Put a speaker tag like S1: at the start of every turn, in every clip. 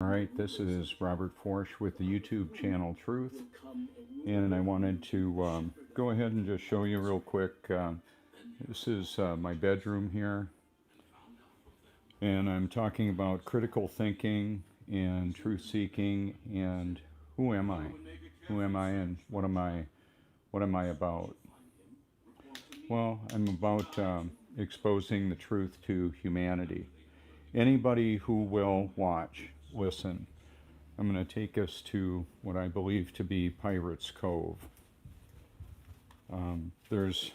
S1: All right, this is Robert Forsch with the YouTube channel Truth, and I wanted to go ahead and just show you real quick. This is my bedroom here, and I'm talking about critical thinking and truth seeking and who am I? Who am I and what am I? What am I about? Well, I'm about exposing the truth to humanity. Anybody who will watch, listen, I'm going to take us to what I believe to be Pirates Cove. There's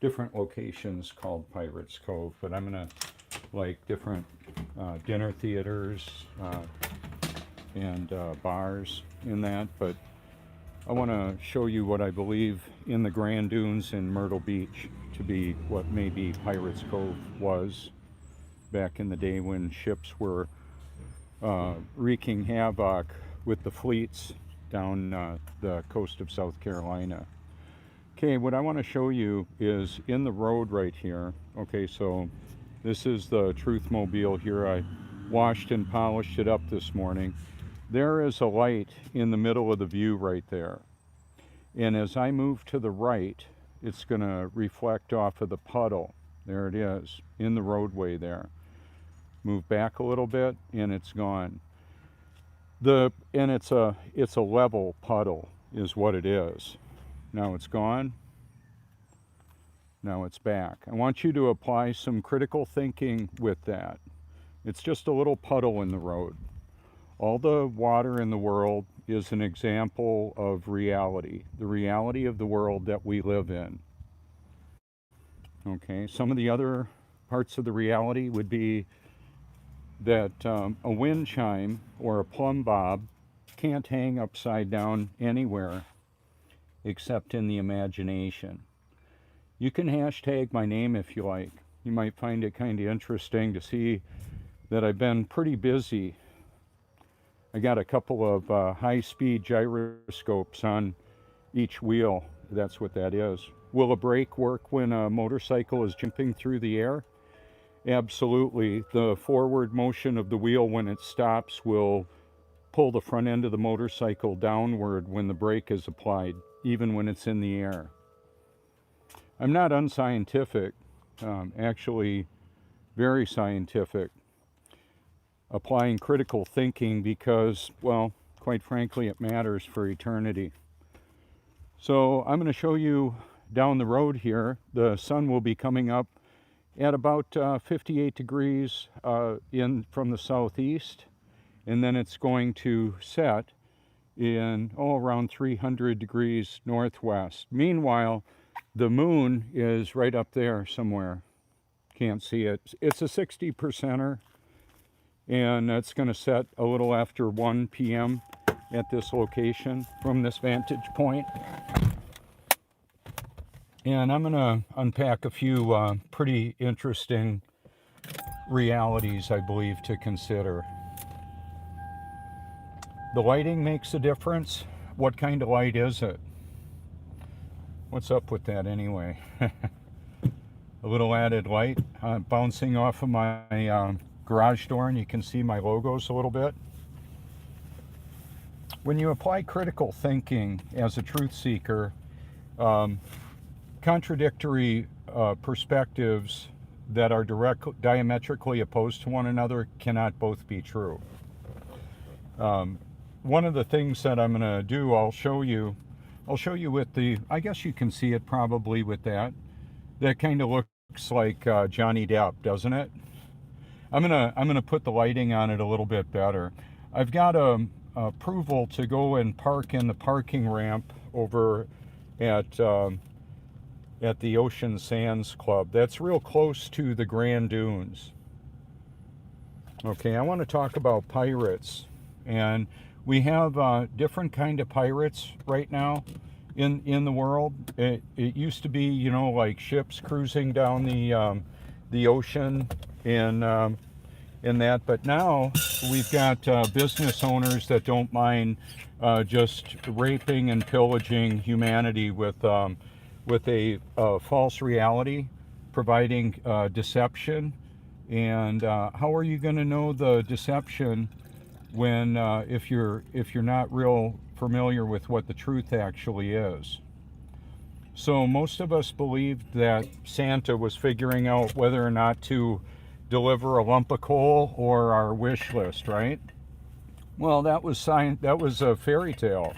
S1: different locations called Pirates Cove, but I'm going to like different dinner theaters and bars in that. But I want to show you what I believe in the Grand Dunes in Myrtle Beach to be what maybe Pirates Cove was back in the day when ships were wreaking havoc with the fleets down the coast of South Carolina. Okay, what I want to show you is in the road right here. Okay, so this is the Truth Mobile here. I washed and polished it up this morning. There is a light in the middle of the view right there. And as I move to the right, it's going to reflect off of the puddle. There it is, in the roadway there. Move back a little bit and it's gone. And it's a level puddle is what it is. Now it's gone. Now it's back. I want you to apply some critical thinking with that. It's just a little puddle in the road. All the water in the world is an example of reality, the reality of the world that we live in. Okay, some of the other parts of the reality would be that a wind chime or a plumb bob can't hang upside down anywhere except in the imagination. You can hashtag my name if you like. You might find it kind of interesting to see that I've been pretty busy. I got a couple of high-speed gyroscopes on each wheel. That's what that is. Will a brake work when a motorcycle is jumping through the air? Absolutely. The forward motion of the wheel when it stops will pull the front end of the motorcycle downward when the brake is applied, even when it's in the air. I'm not unscientific, actually very scientific, applying critical thinking because, well, quite frankly, it matters for eternity. So I'm going to show you down the road here. The sun will be coming up at about 58 degrees from the southeast, and then it's going to set in around 300 degrees northwest. Meanwhile, the moon is right up there somewhere. Can't see it. It's a 60%er, and it's going to set a little after 1 p.m. at this location from this vantage point. And I'm going to unpack a few pretty interesting realities, I believe, to consider. The lighting makes a difference. What kind of light is it? What's up with that anyway? A little added light bouncing off of my garage door, and you can see my logos a little bit. When you apply critical thinking as a truth seeker, contradictory perspectives that are diametrically opposed to one another cannot both be true. One of the things that I'm going to do, I'll show you with the, I guess you can see it probably with that. That kind of looks like Johnny Depp, doesn't it? I'm gonna put the lighting on it a little bit better. I've got approval to go and park in the parking ramp over at the Ocean Sands Club. That's real close to the Grand Dunes. Okay, I want to talk about pirates, and we have different kind of pirates right now in the world. It used to be, you know, like ships cruising down the ocean and that, but now we've got business owners that don't mind just raping and pillaging humanity with a false reality, providing deception. And how are you going to know the deception when if you're not real familiar with what the truth actually is. So most of us believed that Santa was figuring out whether or not to deliver a lump of coal or our wish list, right? Well, that was a fairy tale,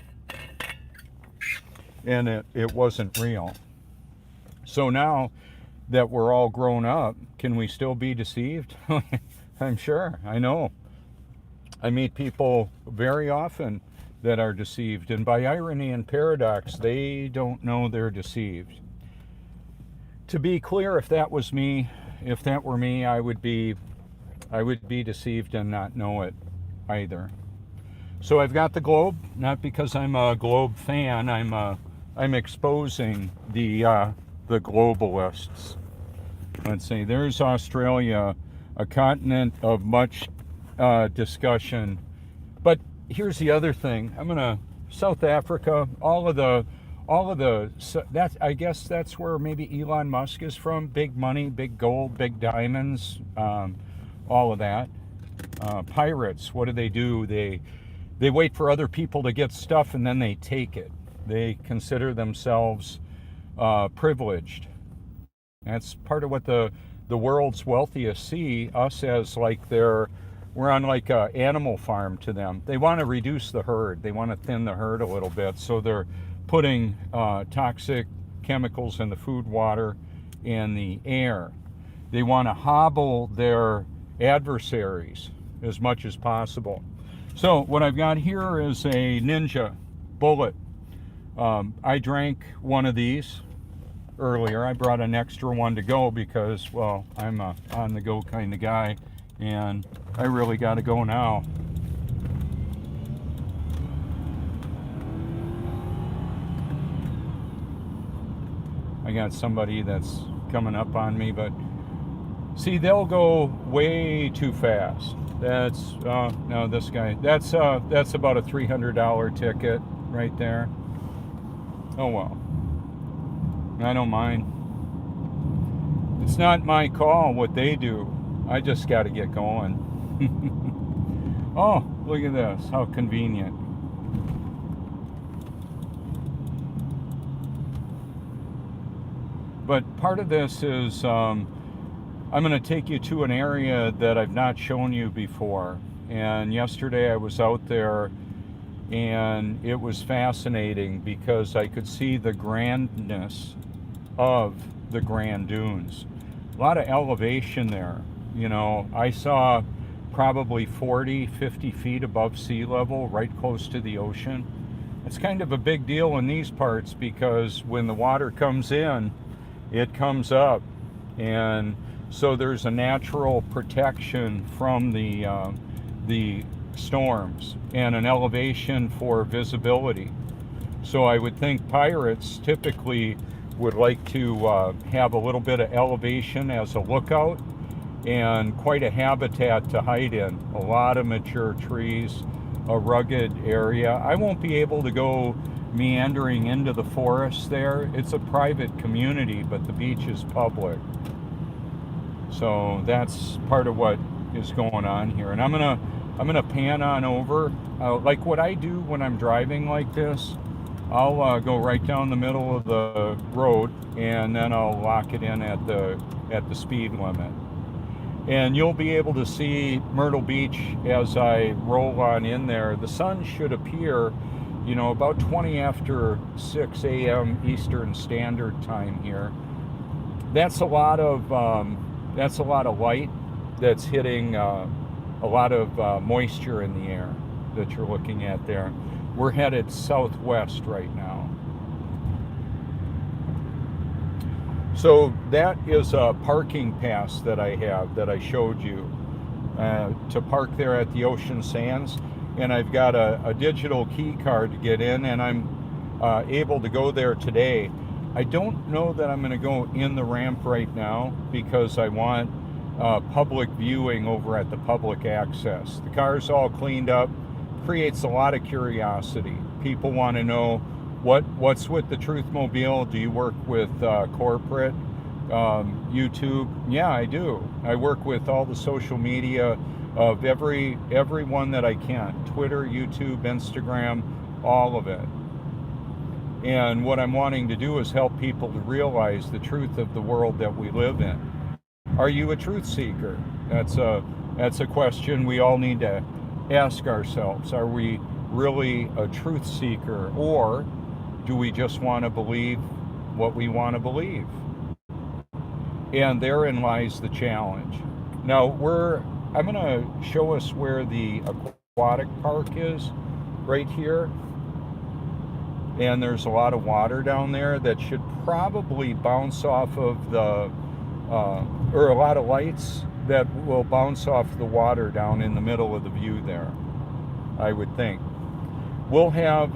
S1: and it wasn't real. So now that we're all grown up, can we still be deceived? I'm sure. I know. I meet people very often that are deceived, and by irony and paradox, they don't know they're deceived. To be clear, if that were me, I would be deceived and not know it either. So I've got the globe, not because I'm a globe fan. I'm exposing the globalists. Let's see. There's Australia, a continent of much discussion. But here's the other thing. South Africa, I guess that's where maybe Elon Musk is from. Big money, big gold, big diamonds, all of that. Pirates, what do? They wait for other people to get stuff and then they take it. They consider themselves privileged. That's part of what the world's wealthiest see us as, like we're on like an animal farm to them. They want to reduce the herd. They want to thin the herd a little bit. So they're putting toxic chemicals in the food, water, and the air. They want to hobble their adversaries as much as possible. So what I've got here is a Ninja bullet. I drank one of these earlier. I brought an extra one to go because, well, I'm a on-the-go kind of guy, and I really got to go now. I got somebody that's coming up on me, but see, they'll go way too fast. That's no, this guy. That's about a $300 ticket right there. Oh well, I don't mind. It's not my call what they do. I just got to get going. Oh, look at this! How convenient. But part of this is I'm going to take you to an area that I've not shown you before. And yesterday I was out there, and it was fascinating because I could see the grandness of the Grand Dunes. A lot of elevation there. You know, I saw probably 40, 50 feet above sea level, right close to the ocean. It's kind of a big deal in these parts because when the water comes in, it comes up, and so there's a natural protection from the storms and an elevation for visibility. So I would think pirates typically would like to have a little bit of elevation as a lookout and quite a habitat to hide in. A lot of mature trees, a rugged area. I won't be able to go meandering into the forest there. It's a private community, but the beach is public. So that's part of what is going on here. And I'm gonna pan on over. Like what I do when I'm driving like this, I'll go right down the middle of the road, and then I'll lock it in at the speed limit. And you'll be able to see Myrtle Beach as I roll on in there. The sun should appear, you know, about 20 after 6 a.m. Eastern Standard Time here. That's a lot of light that's hitting a lot of moisture in the air that you're looking at there. We're headed southwest right now. So that is a parking pass that I have that I showed you to park there at the Ocean Sands. And I've got a digital key card to get in, and I'm able to go there today. I don't know that I'm going to go in the ramp right now because I want public viewing over at the public access. The car's all cleaned up, creates a lot of curiosity. People want to know what's with the Truthmobile. Do you work with corporate YouTube? Yeah, I do. I work with all the social media of everyone that I can. Twitter, YouTube, Instagram, all of it. And what I'm wanting to do is help people to realize the truth of the world that we live in. Are you a truth seeker? That's a question we all need to ask ourselves. Are we really a truth seeker, or do we just want to believe what we want to believe? And therein lies the challenge. Now I'm going to show us where the aquatic park is, right here. And there's a lot of water down there that should probably bounce off of the, or a lot of lights that will bounce off the water down in the middle of the view there, I would think. We'll have,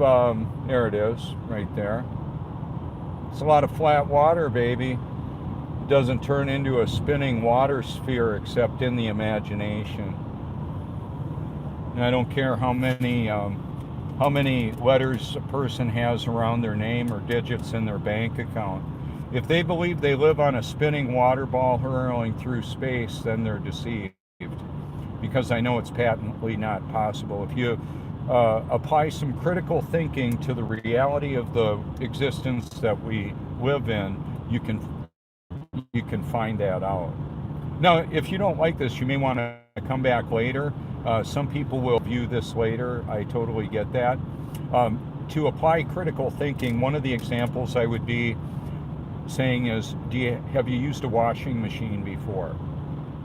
S1: there it is, right there. It's a lot of flat water, baby. It doesn't turn into a spinning water sphere except in the imagination. And I don't care how many letters a person has around their name or digits in their bank account. If they believe they live on a spinning water ball hurling through space, then they're deceived. Because I know it's patently not possible. If you apply some critical thinking to the reality of the existence that we live in, you can find that out. Now, if you don't like this, you may want to come back later. Some people will view this later. I totally get that. To apply critical thinking, one of the examples I would be saying is, have you used a washing machine before?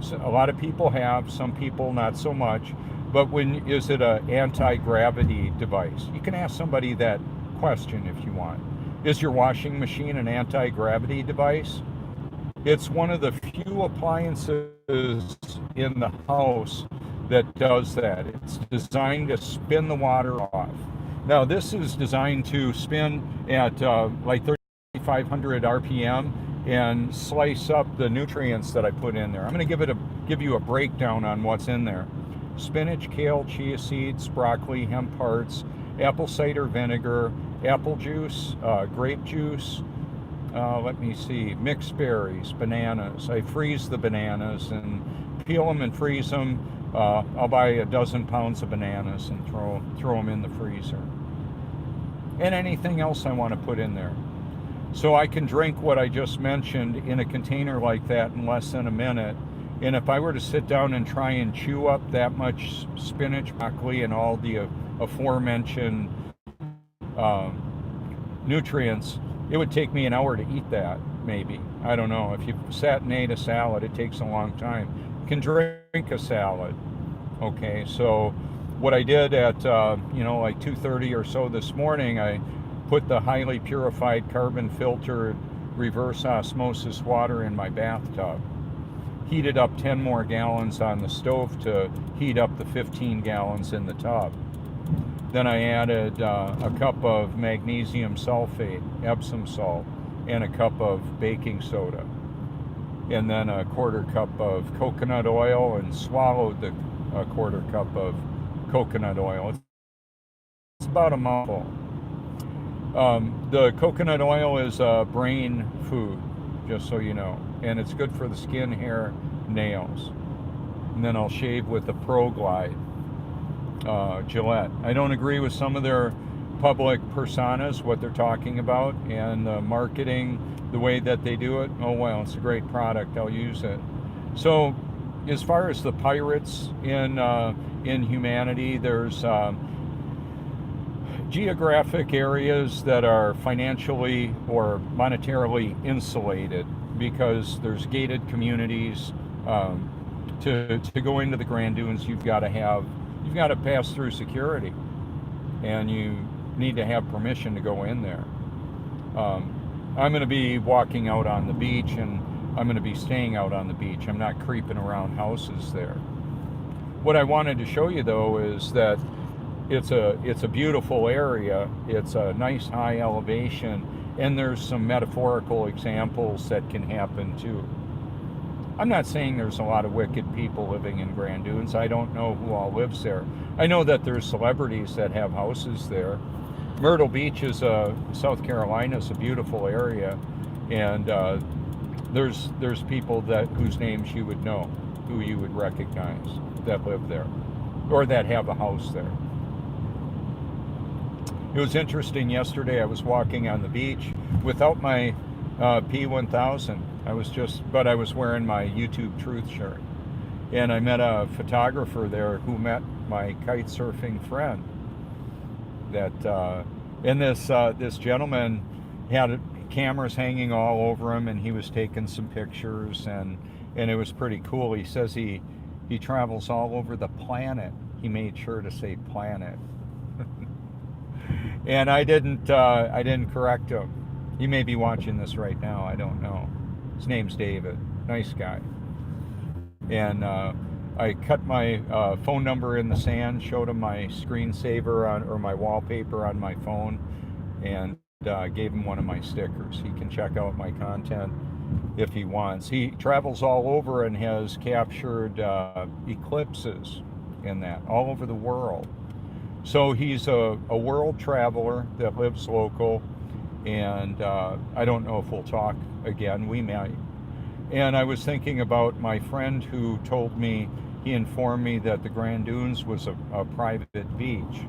S1: So a lot of people have, some people not so much. But is it an anti-gravity device? You can ask somebody that question if you want. Is your washing machine an anti-gravity device? It's one of the few appliances in the house that does that. It's designed to spin the water off. Now, this is designed to spin at like 3,500 RPM and slice up the nutrients that I put in there. I'm going to give you a breakdown on what's in there. Spinach, kale, chia seeds, broccoli, hemp hearts, apple cider vinegar, apple juice, grape juice, let me see, mixed berries, bananas. I freeze the bananas and peel them and freeze them. I'll buy a dozen pounds of bananas and throw them in the freezer. And anything else I want to put in there. So I can drink what I just mentioned in a container like that in less than a minute. And if I were to sit down and try and chew up that much spinach, broccoli, and all the aforementioned nutrients, it would take me an hour to eat that, maybe. I don't know. If you sat and ate a salad, it takes a long time. You can drink a salad. Okay, so what I did at, like 2:30 or so this morning, I put the highly purified carbon-filtered reverse osmosis water in my bathtub. Heated up 10 more gallons on the stove to heat up the 15 gallons in the tub. Then I added a cup of magnesium sulfate, Epsom salt, and a cup of baking soda. And then a quarter cup of coconut oil, and swallowed the quarter cup of coconut oil. It's about a mouthful. The coconut oil is a brain food, just so you know. And it's good for the skin, hair, nails. And then I'll shave with the ProGlide Gillette. I don't agree with some of their public personas, what they're talking about, and the marketing, the way that they do it. Oh well, it's a great product. I'll use it. So, as far as the pirates in humanity, there's geographic areas that are financially or monetarily insulated, because there's gated communities. To go into the Grand Dunes, you've got to pass through security, and you need to have permission to go in there. I'm going to be walking out on the beach, and I'm going to be staying out on the beach. I'm not creeping around houses there. What I wanted to show you, though, is that it's a beautiful area. It's a nice high elevation. And there's some metaphorical examples that can happen too. I'm not saying there's a lot of wicked people living in Grand Dunes. I don't know who all lives there. I know that there's celebrities that have houses there. Myrtle Beach is South Carolina is a beautiful area, and there's people whose names you would know, who you would recognize. that live there, or that have a house there. It was interesting. Yesterday, I was walking on the beach without my P1000. But I was wearing my YouTube Truth shirt, and I met a photographer there who met my kite surfing friend. And this gentleman had cameras hanging all over him, and he was taking some pictures, and it was pretty cool. He says he travels all over the planet. He made sure to say planet. And I didn't correct him. He may be watching this right now. I don't know. His name's David. Nice guy. And I cut my phone number in the sand, showed him my screensaver or my wallpaper on my phone, and gave him one of my stickers. He can check out my content if he wants. He travels all over and has captured eclipses in that all over the world. So he's a world traveler that lives local, and I don't know if we'll talk again. We might. And I was thinking about my friend who told me, he informed me that the Grand Dunes was a private beach.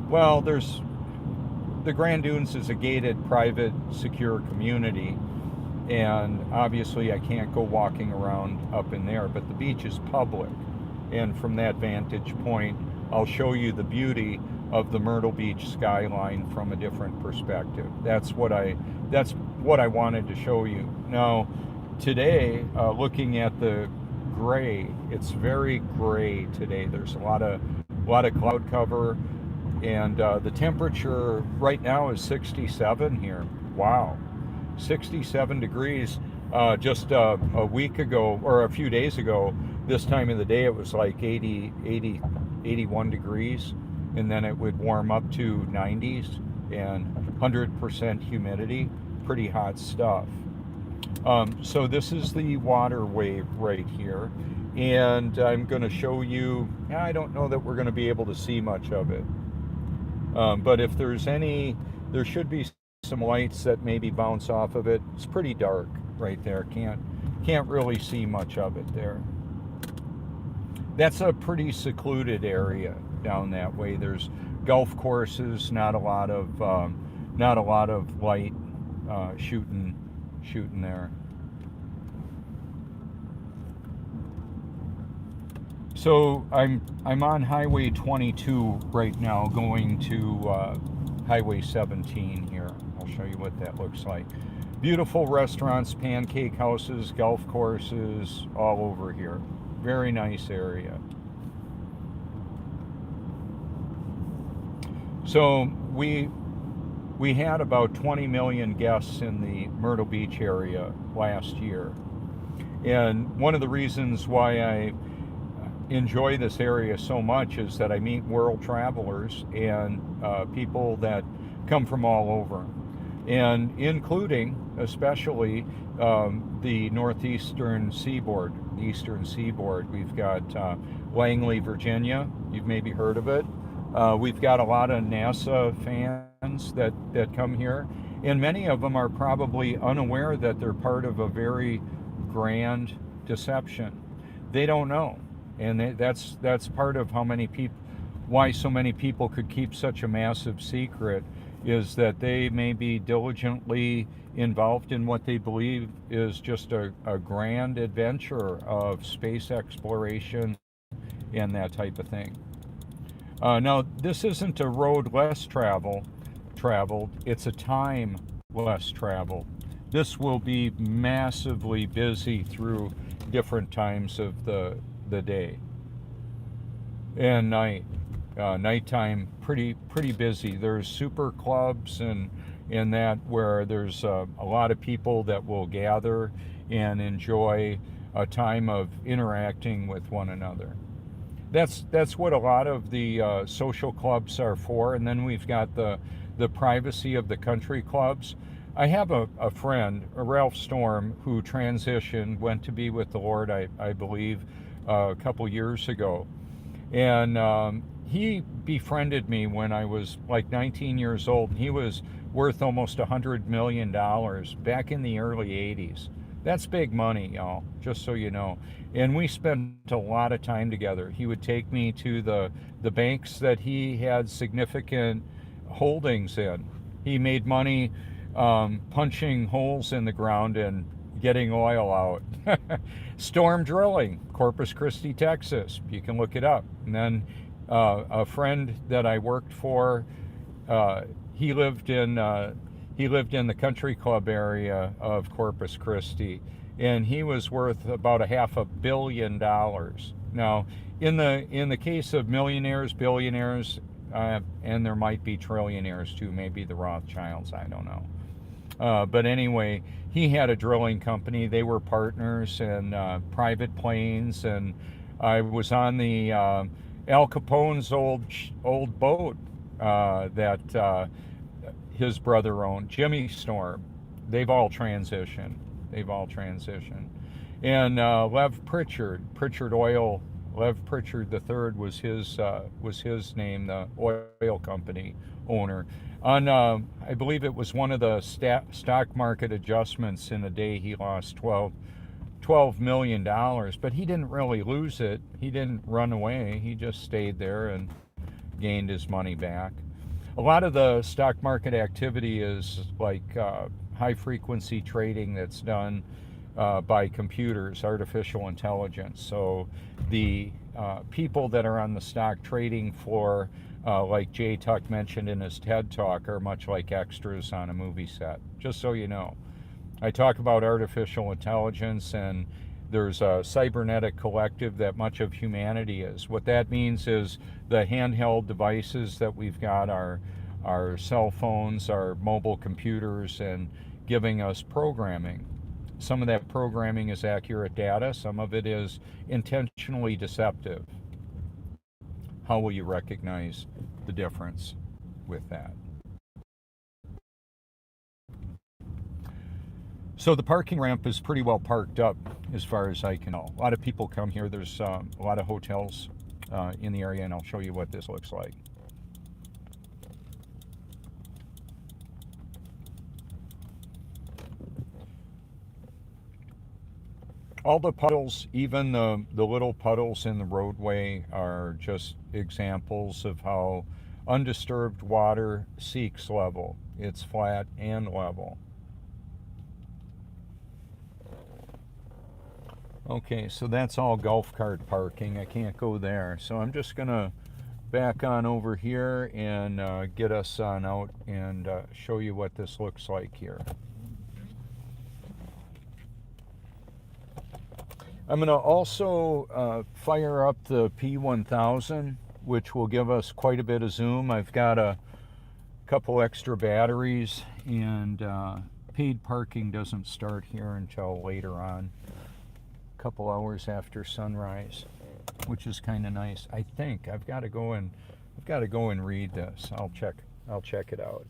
S1: Well, the Grand Dunes is a gated, private, secure community, and obviously I can't go walking around up in there, but the beach is public. And from that vantage point, I'll show you the beauty of the Myrtle Beach skyline from a different perspective. That's what I wanted to show you. Now, today, looking at the gray, it's very gray today. There's a lot of cloud cover, and the temperature right now is 67 here. Wow, 67 degrees. Just a week ago, or a few days ago, this time of the day, it was like 81 degrees, and then it would warm up to 90s and 100% humidity. Pretty hot stuff. So this is the water wave right here, and I'm going to show you. I don't know that we're going to be able to see much of it, but if there should be some lights that maybe bounce off of it. It's pretty dark right there. Can't really see much of it there. That's a pretty secluded area down that way. There's golf courses, not a lot of light shooting there. So I'm on Highway 22 right now, going to Highway 17 here. I'll show you what that looks like. Beautiful restaurants, pancake houses, golf courses, all over here. Very nice area. So we had about 20 million guests in the Myrtle Beach area last year. And one of the reasons why I enjoy this area so much is that I meet world travelers and people that come from all over, and including especially the northeastern seaboard, the eastern seaboard. We've got Langley, Virginia. You've maybe heard of it. We've got a lot of NASA fans that come here, and many of them are probably unaware that they're part of a very grand deception. They don't know, and that's part of why so many people could keep such a massive secret, is that they may be diligently involved in what they believe is just a grand adventure of space exploration and that type of thing. Now, this isn't a road less traveled, it's a time less traveled. This will be massively busy through different times of the day and night. Nighttime, pretty busy. There's super clubs and that where there's a lot of people that will gather and enjoy a time of interacting with one another. That's what a lot of the social clubs are for. And then we've got the privacy of the country clubs. I have a friend, Ralph Storm, who transitioned, went to be with the Lord, I believe, a couple years ago. And he befriended me when I was like 19 years old. He was worth almost $100 million back in the early 80s. That's big money, y'all, just so you know. And we spent a lot of time together. He would take me to the banks that he had significant holdings in. He made money punching holes in the ground and getting oil out. Storm drilling, Corpus Christi, Texas. You can look it up. And then a friend that I worked for, uh, he lived in the country club area of Corpus Christi, and he was worth about a $500 million. Now, in the case of millionaires, billionaires, and there might be trillionaires too, maybe the Rothschilds, I don't know. But anyway, he had a drilling company. They were partners in private planes, and I was on the Al Capone's old boat that his brother owned, Jimmy Storm. They've all transitioned. They've all transitioned. And Lev Pritchard, Pritchard Oil, Lev Pritchard III was his name, the oil company owner. On I believe it was one of the stock market adjustments in a day, he lost $12 million, but he didn't really lose it. He didn't run away. He just stayed there and gained his money back. A lot of the stock market activity is like high frequency trading that's done by computers, artificial intelligence. So the people that are on the stock trading floor, like Jay Tuck mentioned in his TED Talk, are much like extras on a movie set, just so you know. I talk about artificial intelligence, and there's a cybernetic collective that much of humanity is. What that means is the handheld devices that we've got, our cell phones, our mobile computers, and giving us programming. Some of that programming is accurate data, some of it is intentionally deceptive. How will you recognize the difference with that? So the parking ramp is pretty well parked up as far as I can tell. A lot of people come here. There's a lot of hotels in the area, and I'll show you what this looks like. All the puddles, even the little puddles in the roadway, are just examples of how undisturbed water seeks level. It's flat and level. Okay, so that's all golf cart parking. I can't go there. So I'm just going to back on over here and get us on out and show you what this looks like here. I'm going to also fire up the P1000, which will give us quite a bit of zoom. I've got a couple extra batteries, and paid parking doesn't start here until later on, a couple hours after sunrise, which is kind of nice. I think I've got to go and read this. I'll check it out.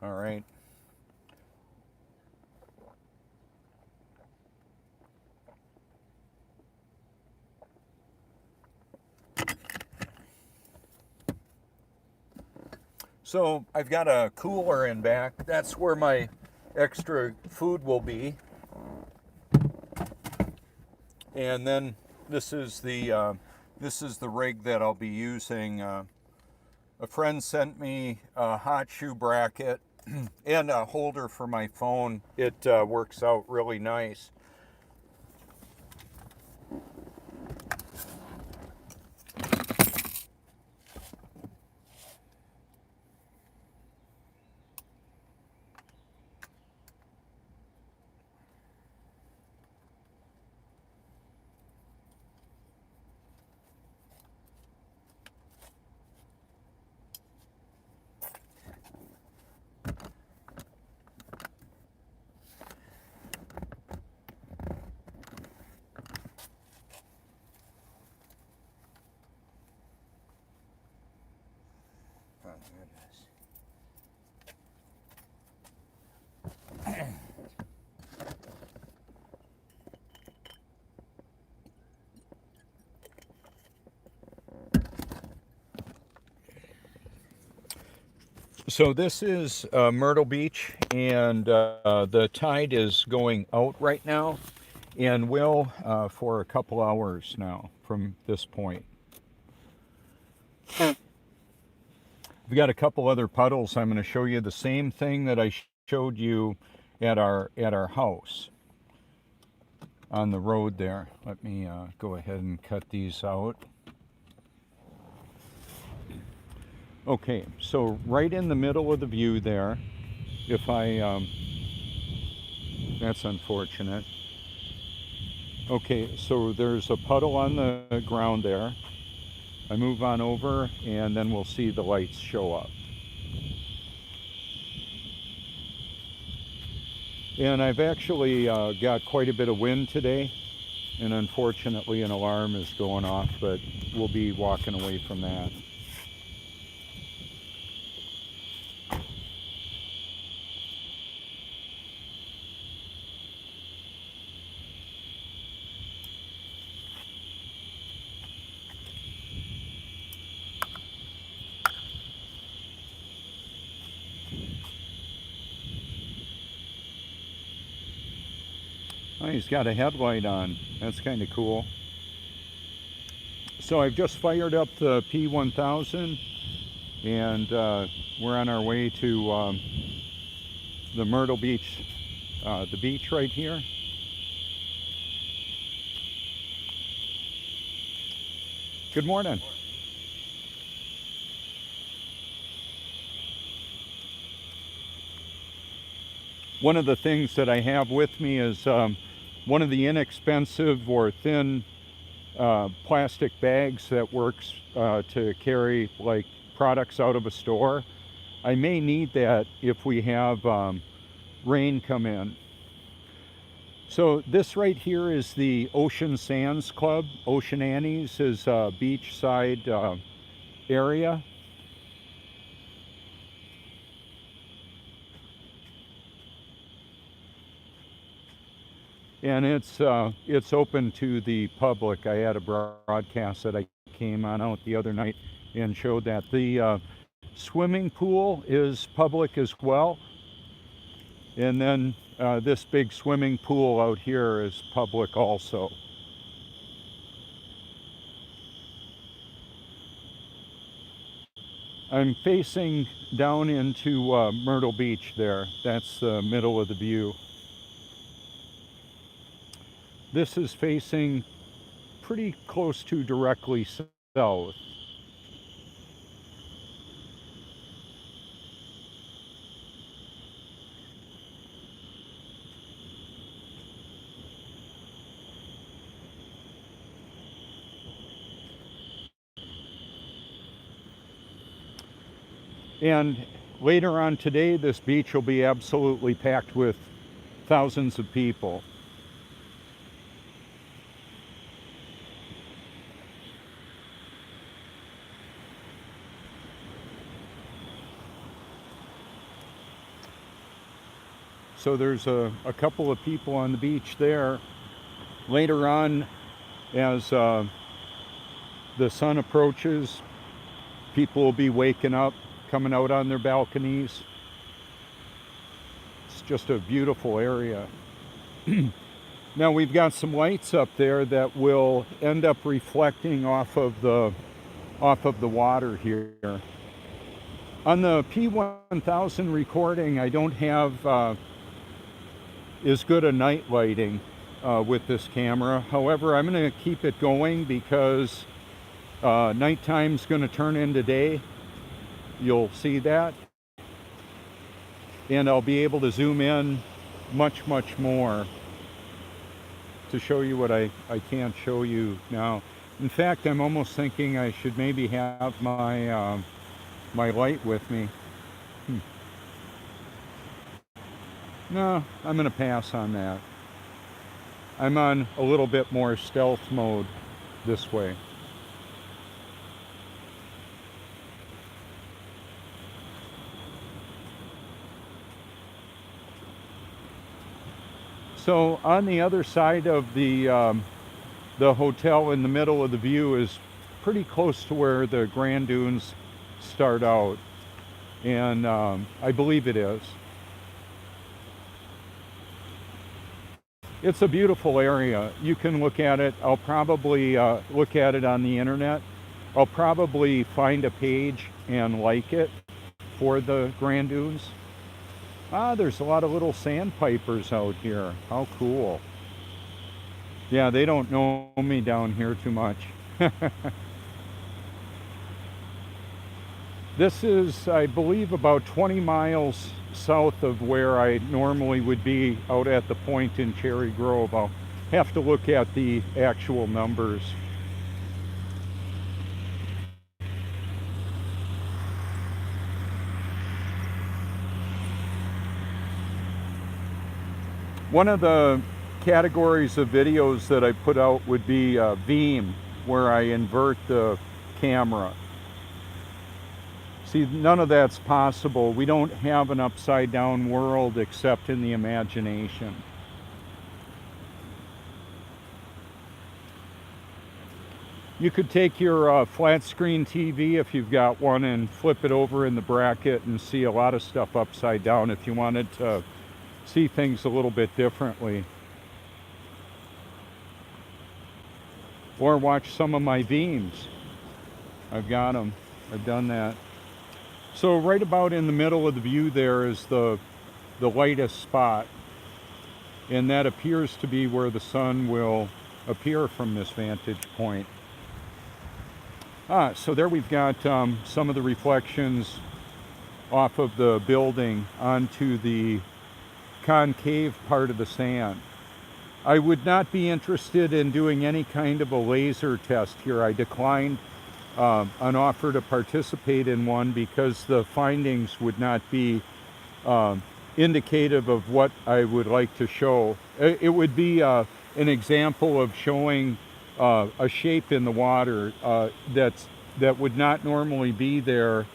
S1: All right. So I've got a cooler in back. That's where my extra food will be. And then this is the rig that I'll be using. A friend sent me a hot shoe bracket and a holder for my phone. It works out really nice. So this is Myrtle Beach, and the tide is going out right now, and will for a couple hours now from this point. We've got a couple other puddles. I'm going to show you the same thing that I showed you at our house on the road there. Let me go ahead and cut these out. Okay, so right in the middle of the view there, if I, that's unfortunate. Okay, so there's a puddle on the ground there. I move on over, and then we'll see the lights show up. And I've actually got quite a bit of wind today, and unfortunately an alarm is going off, but we'll be walking away from that. Oh, he's got a headlight on. That's kind of cool. So I've just fired up the P1000, and we're on our way to the Myrtle Beach, the beach right here. Good morning. One of the things that I have with me is one of the inexpensive or thin plastic bags that works to carry like products out of a store. I may need that if we have rain come in. So this right here is the Ocean Sands Club. Ocean Annie's is a beachside area. And it's open to the public. I had a broadcast that I came on out the other night and showed that. The swimming pool is public as well. And then this big swimming pool out here is public also. I'm facing down into Myrtle Beach there. That's the middle of the view. This is facing pretty close to directly south. And later on today, this beach will be absolutely packed with thousands of people. So there's a couple of people on the beach there. Later on, as the sun approaches, people will be waking up, coming out on their balconies. It's just a beautiful area. Now we've got some lights up there that will end up reflecting off of the water here. On the P1000 recording, I don't have as good a night lighting with this camera. However, I'm going to keep it going because nighttime's going to turn into day. You'll see that. And I'll be able to zoom in much more to show you what I can't show you now. In fact, I'm almost thinking I should maybe have my my light with me. No, I'm going to pass on that. I'm on a little bit more stealth mode this way. So on the other side of the hotel in the middle of the view is pretty close to where the Grand Dunes start out. And I believe it is. It's a beautiful area. You can look at it. I'll probably look at it on the internet. I'll probably find a page and like it for the Grand Dunes. Ah, there's a lot of little sandpipers out here. How cool. Yeah, they don't know me down here too much. This is, I believe, about 20 miles south of where I normally would be out at the point in Cherry Grove. I'll have to look at the actual numbers. One of the categories of videos that I put out would be Veeam, where I invert the camera. See, none of that's possible. We don't have an upside down world except in the imagination. You could take your flat screen TV, if you've got one, and flip it over in the bracket and see a lot of stuff upside down if you wanted to see things a little bit differently. Or watch some of my Veeams. I've got them. I've done that. So right about in the middle of the view there is the lightest spot. And that appears to be where the sun will appear from this vantage point. So there we've got some of the reflections off of the building onto the concave part of the sand. I would not be interested in doing any kind of a laser test here. I declined an offer to participate in one because the findings would not be indicative of what I would like to show. It would be an example of showing a shape in the water that would not normally be there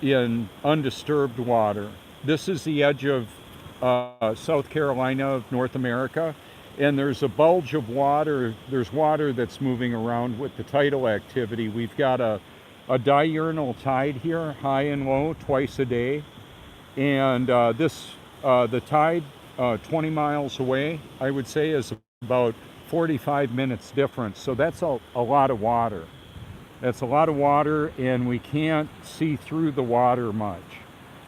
S1: in undisturbed water. This is the edge of South Carolina of North America, and there's a bulge of water. There's water that's moving around with the tidal activity. We've got a diurnal tide here, high and low, twice a day. And the tide 20 miles away, I would say, is about 45 minutes difference. So that's a lot of water. That's a lot of water, and we can't see through the water much.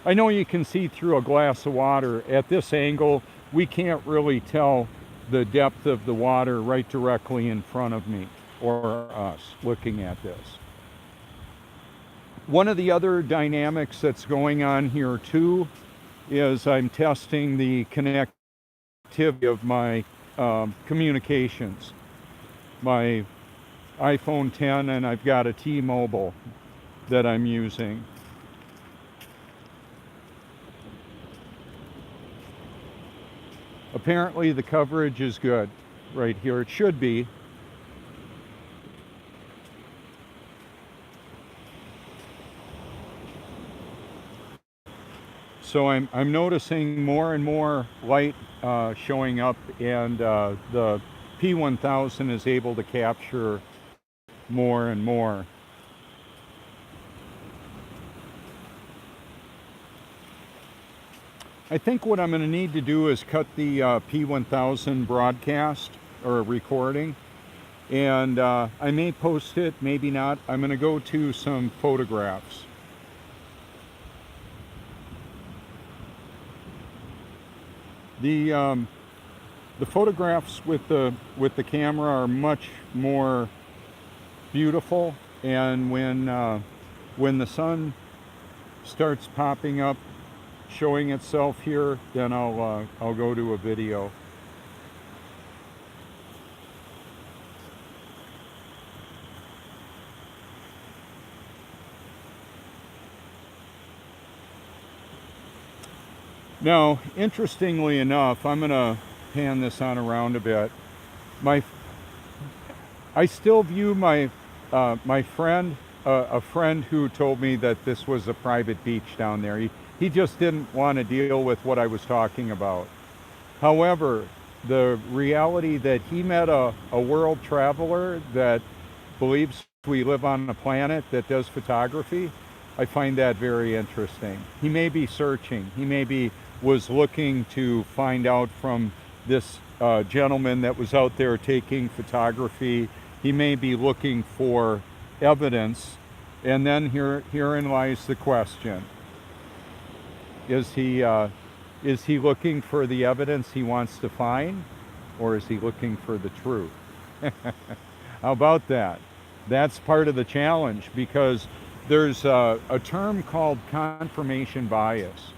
S1: I know you can see through a glass of water. At this angle, we can't really tell the depth of the water right directly in front of me or us looking at this. One of the other dynamics that's going on here too is I'm testing the connectivity of my communications. My iPhone 10, and I've got a T-Mobile that I'm using. Apparently the coverage is good right here. It should be. So I'm noticing more and more light showing up, and the P1000 is able to capture more and more. I think what I'm going to need to do is cut the P1000 broadcast or recording, and I may post it, maybe not. I'm going to go to some photographs. The photographs with the camera are much more beautiful, and when the sun starts popping up, showing itself here, then I'll go to a video. Now, interestingly enough, I'm going to pan this on around a bit. I still view my friend, a friend who told me that this was a private beach down there. He just didn't want to deal with what I was talking about. However, the reality that he met a world traveler that believes we live on a planet that does photography, I find that very interesting. He may be searching. He maybe was looking to find out from this gentleman that was out there taking photography. He may be looking for evidence. And then herein lies the question. Is he looking for the evidence he wants to find, or is he looking for the truth? How about that? That's part of the challenge, because there's a term called confirmation bias,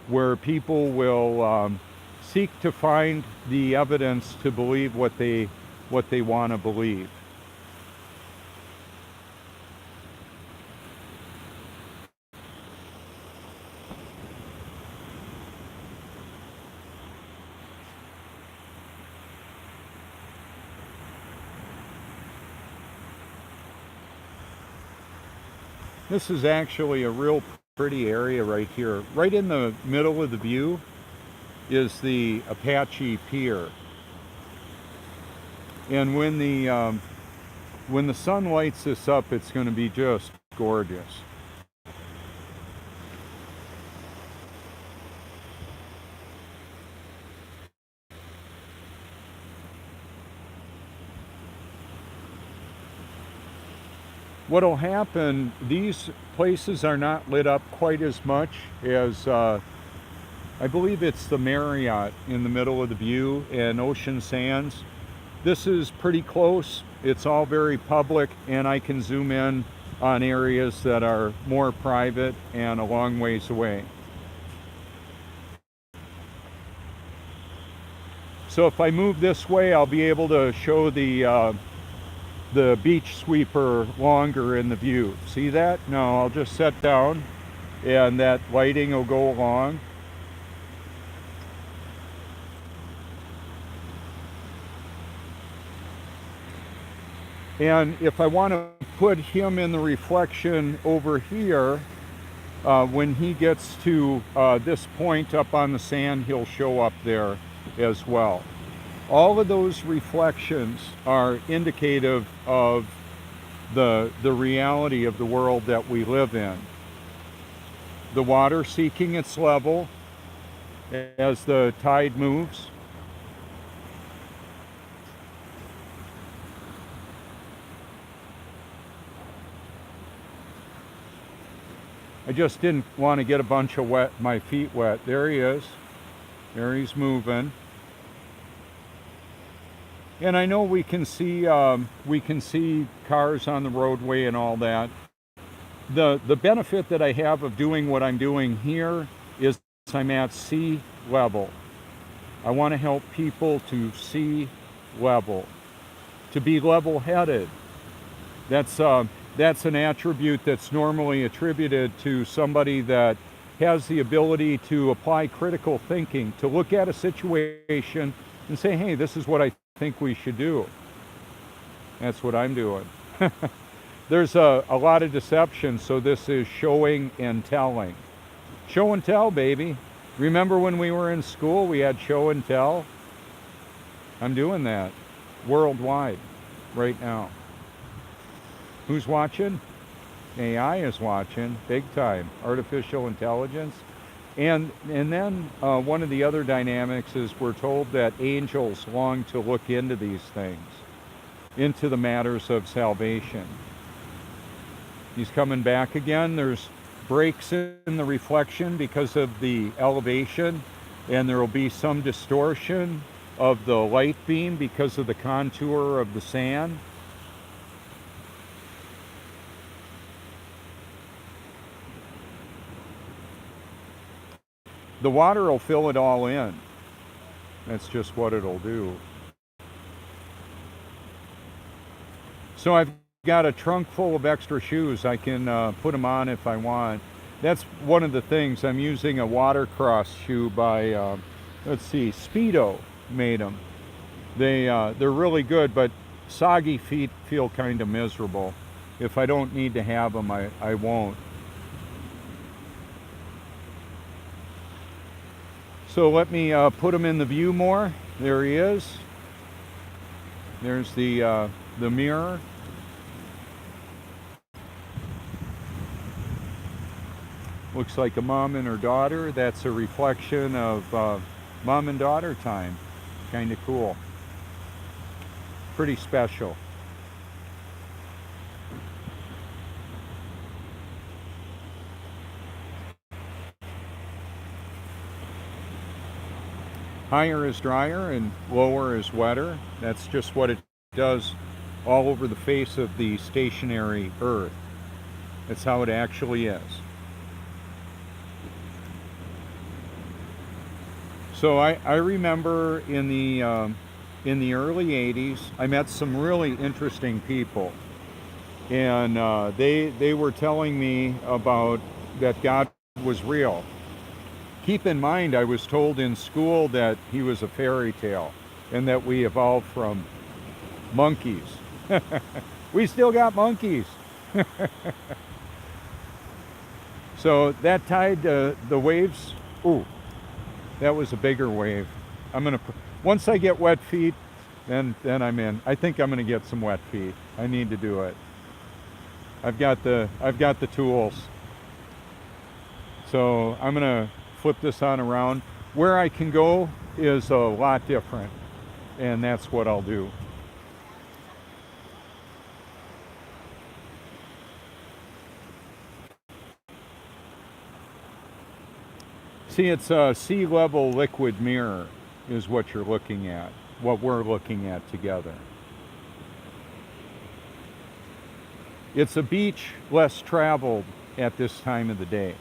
S1: where people will seek to find the evidence to believe what they want to believe. This is actually a real pretty area right here. Right in the middle of the view is the Apache Pier. And when the sun lights this up, it's going to be just gorgeous. What'll happen, these places are not lit up quite as much as, I believe it's the Marriott in the middle of the view and Ocean Sands. This is pretty close. It's all very public, and I can zoom in on areas that are more private and a long ways away. So if I move this way, I'll be able to show the beach sweeper longer in the view. See that? No, I'll just set down and that lighting will go along. And if I want to put him in the reflection over here, when he gets to this point up on the sand, he'll show up there as well. All of those reflections are indicative of the reality of the world that we live in. The water seeking its level as the tide moves. I just didn't want to get a bunch of my feet wet. There he is. There he's moving. And I know we can see cars on the roadway and all that. The benefit that I have of doing what I'm doing here is I'm at sea level. I want to help people to sea level, to be level-headed. That's an attribute that's normally attributed to somebody that has the ability to apply critical thinking, to look at a situation and say, hey, this is what I think we should do. That's what I'm doing. There's a lot of deception, so this is showing and telling. Show and tell, baby. Remember when we were in school, we had show and tell? I'm doing that worldwide right now. Who's watching? AI is watching, big time. Artificial intelligence. And then one of the other dynamics is we're told that angels long to look into these things, into the matters of salvation. He's coming back again. There's breaks in the reflection because of the elevation, and there will be some distortion of the light beam because of the contour of the sand. The water will fill it all in. That's just what it'll do. So I've got a trunk full of extra shoes. I can put them on if I want. That's one of the things. I'm using a Watercross shoe by, let's see, Speedo made them. They're really good, but soggy feet feel kind of miserable. If I don't need to have them, I won't. So let me put them in the view more. There he is. There's the mirror. Looks like a mom and her daughter. That's a reflection of mom and daughter time. Kind of cool. Pretty special. Higher is drier and lower is wetter. That's just what it does all over the face of the stationary Earth. That's how it actually is. So I remember in the early 80s, I met some really interesting people. And they were telling me about that God was real. Keep in mind, I was told in school that he was a fairy tale and that we evolved from monkeys. We still got monkeys. So that tide, the waves, ooh, that was a bigger wave. Once I get wet feet, then I'm in. I think I'm gonna get some wet feet. I need to do it. I've got the tools. So I'm gonna flip this on around. Where I can go is a lot different, and that's what I'll do. See, it's a sea level liquid mirror is what you're looking at, what we're looking at together. It's a beach less traveled at this time of the day.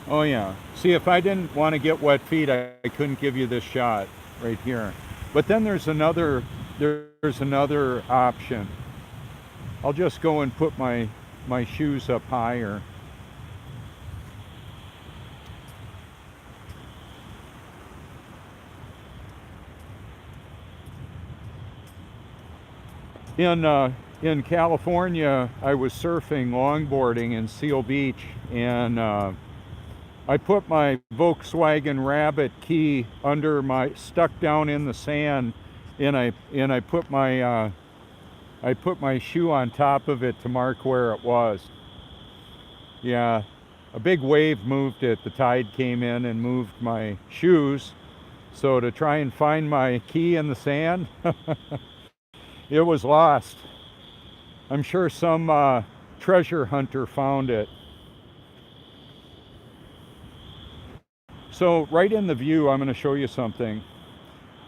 S1: Oh yeah. See, if I didn't want to get wet feet, I couldn't give you this shot right here. But then there's another option. I'll just go and put my shoes up higher. In California, I was surfing, longboarding in Seal Beach, and I put my Volkswagen Rabbit key stuck down in the sand, and I put my shoe on top of it to mark where it was. Yeah, a big wave moved it. The tide came in and moved my shoes. So to try and find my key in the sand, it was lost. I'm sure some treasure hunter found it. So right in the view, I'm going to show you something.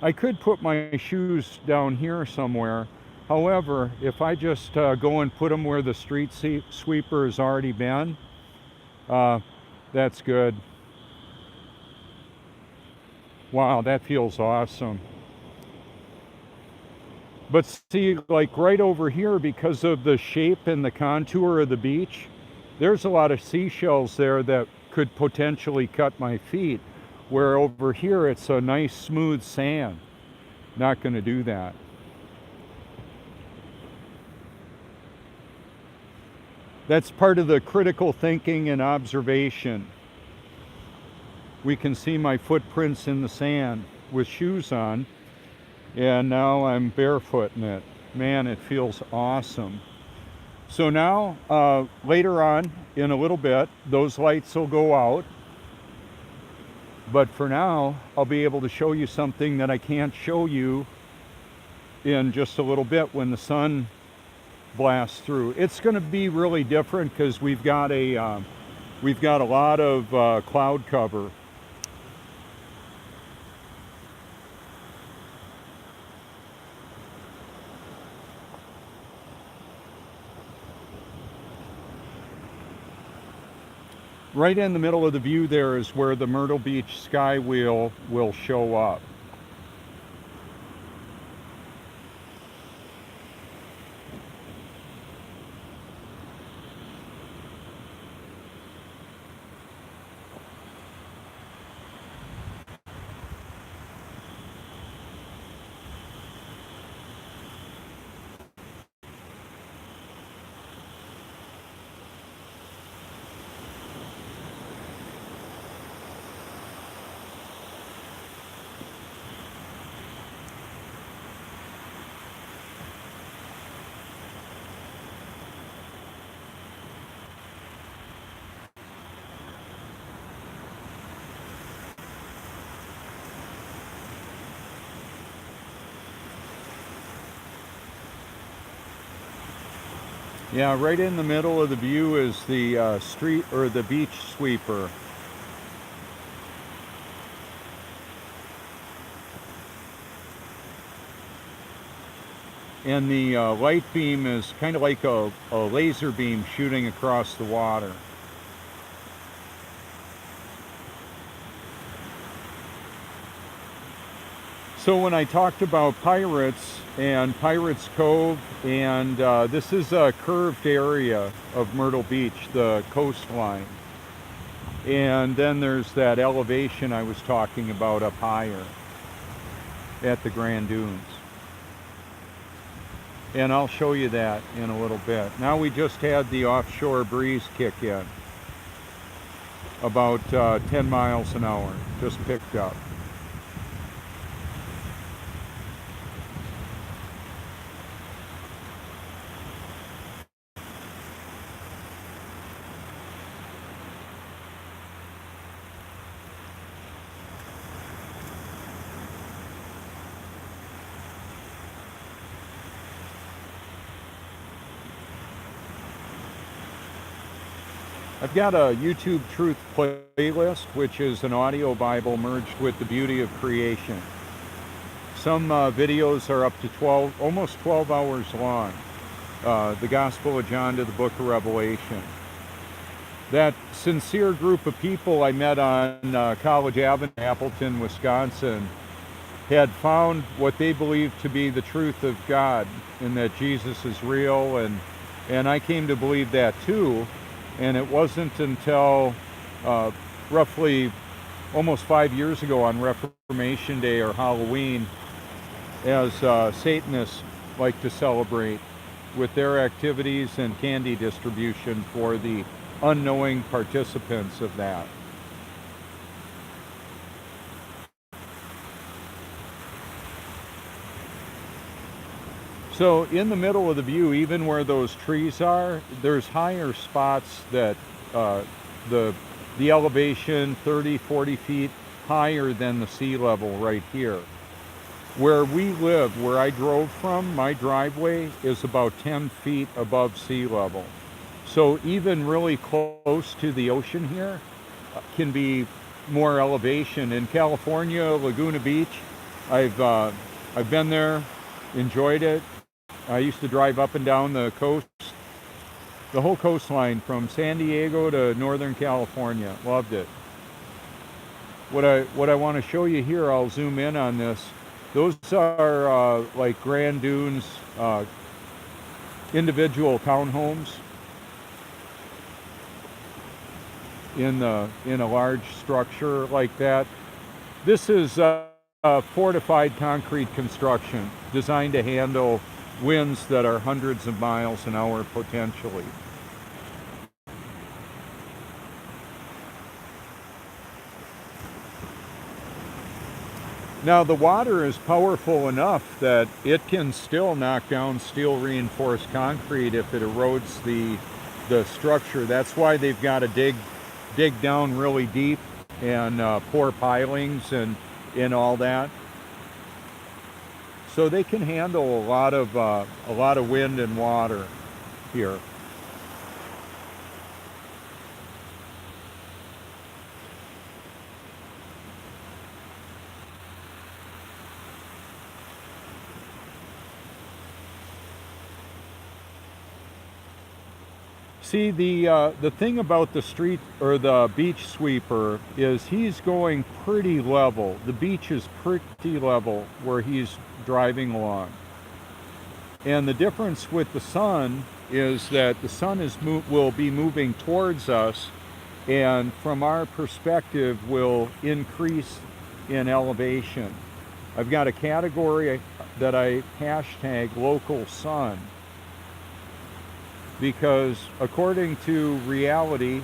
S1: I could put my shoes down here somewhere. However, if I just go and put them where the street sweeper has already been, that's good. Wow, that feels awesome. But see, like right over here, because of the shape and the contour of the beach, there's a lot of seashells there that could potentially cut my feet. Where over here, it's a nice smooth sand. Not going to do that. That's part of the critical thinking and observation. We can see my footprints in the sand with shoes on, and now I'm barefoot in it. Man, it feels awesome. So now, later on, in a little bit, those lights will go out. But for now, I'll be able to show you something that I can't show you in just a little bit when the sun blasts through. It's going to be really different because we've got a lot of cloud cover. Right in the middle of the view there is where the Myrtle Beach sky wheel will show up. Yeah, right in the middle of the view is the street or the beach sweeper. And the light beam is kind of like a laser beam shooting across the water. So when I talked about Pirates and Pirates Cove, and this is a curved area of Myrtle Beach, the coastline. And then there's that elevation I was talking about up higher at the Grand Dunes. And I'll show you that in a little bit. Now we just had the offshore breeze kick in. About 10 miles an hour, just picked up. I've got a YouTube Truth playlist, which is an audio Bible merged with the beauty of creation. Some videos are up to 12, almost 12 hours long. The Gospel of John to the Book of Revelation. That sincere group of people I met on College Avenue, Appleton, Wisconsin, had found what they believed to be the truth of God, and that Jesus is real, and I came to believe that too. And it wasn't until roughly almost 5 years ago on Reformation Day or Halloween, as Satanists like to celebrate with their activities and candy distribution for the unknowing participants of that. So in the middle of the view, even where those trees are, there's higher spots that the elevation 30, 40 feet higher than the sea level right here. Where we live, where I drove from, my driveway is about 10 feet above sea level. So even really close to the ocean here can be more elevation. In California, Laguna Beach, I've been there, enjoyed it. I used to drive up and down the coast, the whole coastline from San Diego to Northern California. Loved it. What I want to show you here, I'll zoom in on this. Those are like Grand Dunes individual townhomes in a large structure like that. This is a fortified concrete construction designed to handle winds that are hundreds of miles an hour potentially. Now the water is powerful enough that it can still knock down steel reinforced concrete if it erodes the structure. That's why they've got to dig down really deep and pour pilings and all that. So they can handle a lot of wind and water here. See, the thing about the street or the beach sweeper is he's going pretty level. The beach is pretty level where he's driving along. And the difference with the sun is that the sun will be moving towards us, and from our perspective will increase in elevation. I've got a category that I hashtag local sun, because according to reality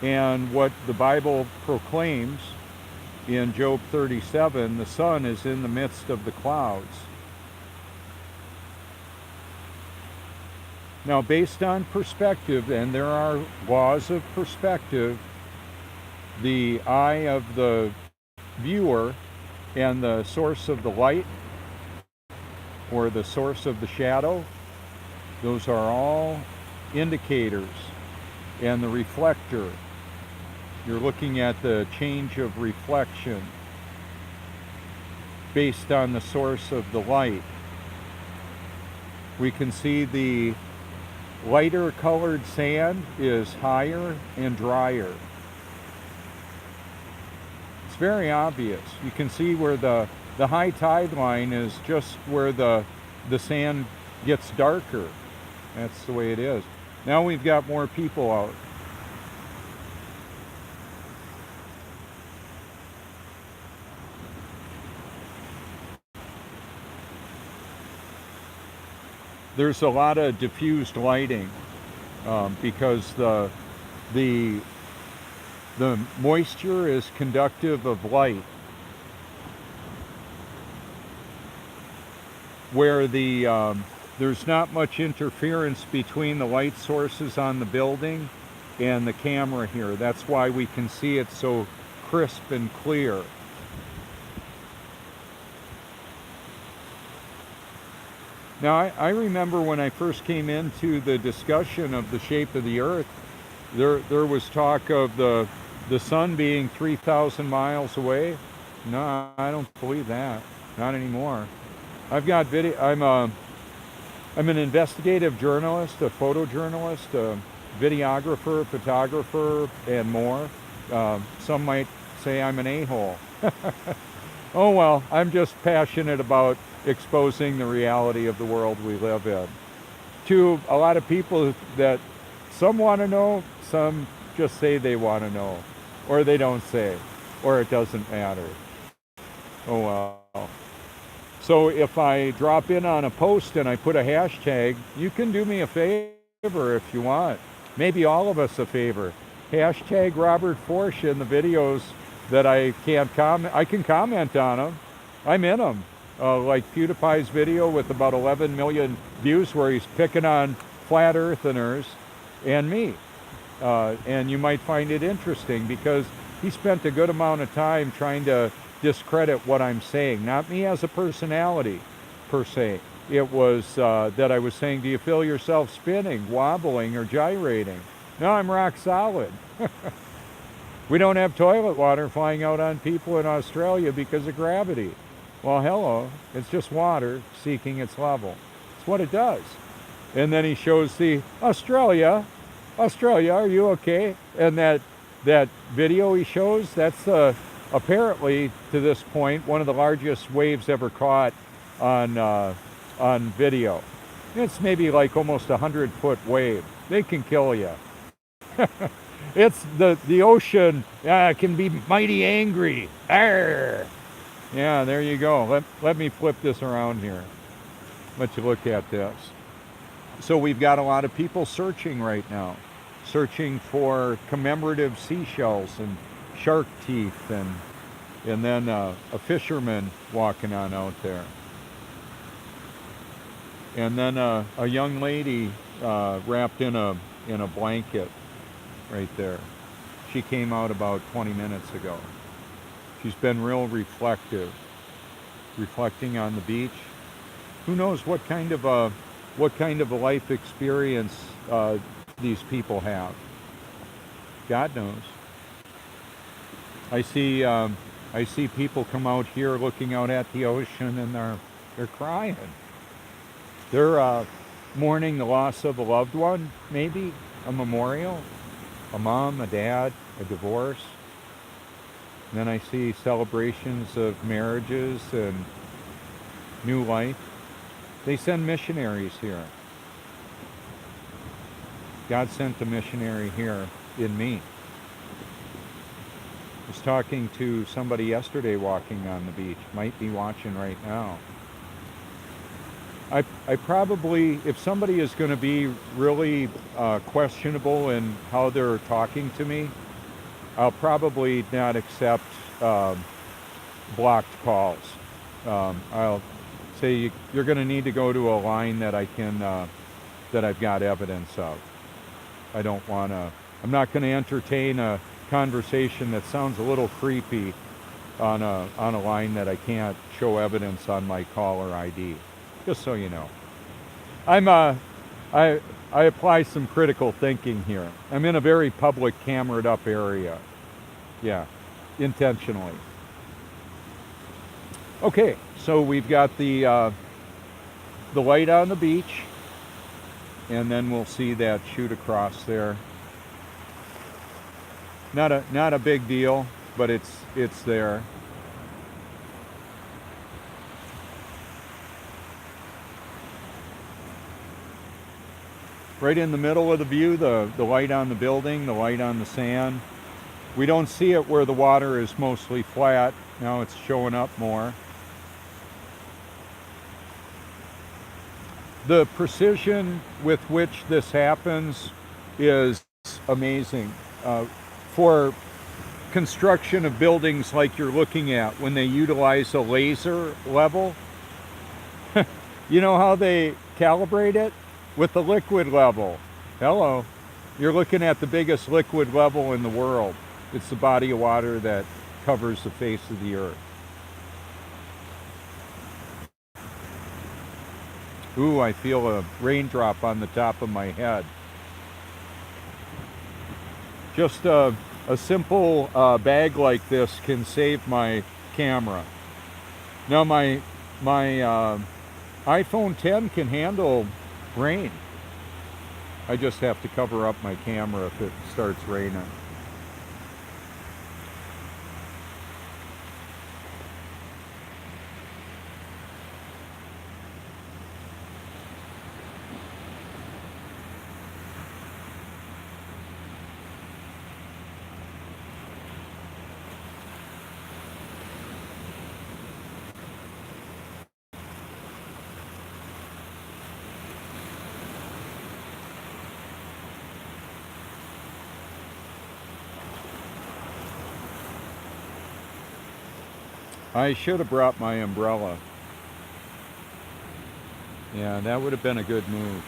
S1: and what the Bible proclaims in Job 37, the sun is in the midst of the clouds. Now, based on perspective, and there are laws of perspective, the eye of the viewer and the source of the light or the source of the shadow, those are all indicators and the reflector. You're looking at the change of reflection based on the source of the light. We can see the lighter colored sand is higher and drier. It's very obvious. You can see where the high tide line is just where the sand gets darker. That's the way it is. Now we've got more people out. There's a lot of diffused lighting because the moisture is conductive of light, where there's not much interference between the light sources on the building and the camera here. That's why we can see it so crisp and clear. Now, I remember when I first came into the discussion of the shape of the Earth, there was talk of the sun being 3,000 miles away. No, I don't believe that. Not anymore. I've got video. I'm an investigative journalist, a photojournalist, a videographer, photographer, and more. Some might say I'm an a-hole. Oh well, I'm just passionate about exposing the reality of the world we live in to a lot of people that some want to know, some just say they want to know, or they don't say, or it doesn't matter. Oh well. So if I drop in on a post and I put a hashtag, you can do me a favor if you want. Maybe all of us a favor. Hashtag Robert Forsch in the videos that I can't comment. I can comment on them. I'm in them. Like PewDiePie's video with about 11 million views where he's picking on flat eartheners and me. And you might find it interesting because he spent a good amount of time trying to discredit what I'm saying. Not me as a personality, per se. It was that I was saying, do you feel yourself spinning, wobbling, or gyrating? No, I'm rock solid. We don't have toilet water flying out on people in Australia because of gravity. Well, hello, it's just water seeking its level. It's what it does. And then he shows the Australia, are you okay? And that video he shows, that's apparently, to this point, one of the largest waves ever caught on video. It's maybe like almost 100-foot wave. They can kill you. It's the ocean can be mighty angry. Arr! Yeah, there you go. Let me flip this around here. Let you look at this. So we've got a lot of people searching right now, searching for commemorative seashells and shark teeth, and then a fisherman walking on out there, and then a young lady wrapped in a blanket right there. She came out about 20 minutes ago. She's been real reflective, reflecting on the beach. Who knows what kind of a life experience these people have? God knows. I see people come out here looking out at the ocean and they're crying. They're mourning the loss of a loved one, maybe a memorial, a mom, a dad, a divorce. And then I see celebrations of marriages and new life. They send missionaries here. God sent a missionary here in me. I was talking to somebody yesterday walking on the beach, might be watching right now. I probably, if somebody is going to be really questionable in how they're talking to me, I'll probably not accept blocked calls. I'll say you're going to need to go to a line that I can, that I've got evidence of. I don't want to. I'm not going to entertain a conversation that sounds a little creepy on a line that I can't show evidence on my caller ID. Just so you know. I apply some critical thinking here. I'm in a very public, camered up area. Yeah, intentionally. Okay, so we've got the light on the beach, and then we'll see that shoot across there. Not a big deal, but it's there. Right in the middle of the view, the light on the building, the light on the sand. We don't see it where the water is mostly flat. Now it's showing up more. The precision with which this happens is amazing. For construction of buildings like you're looking at, when they utilize a laser level, you know how they calibrate it? With the liquid level. Hello. You're looking at the biggest liquid level in the world. It's the body of water that covers the face of the earth. Ooh, I feel a raindrop on the top of my head. Just a simple bag like this can save my camera. Now my iPhone 10 can handle rain. I just have to cover up my camera if it starts raining. I should have brought my umbrella. Yeah, that would have been a good move.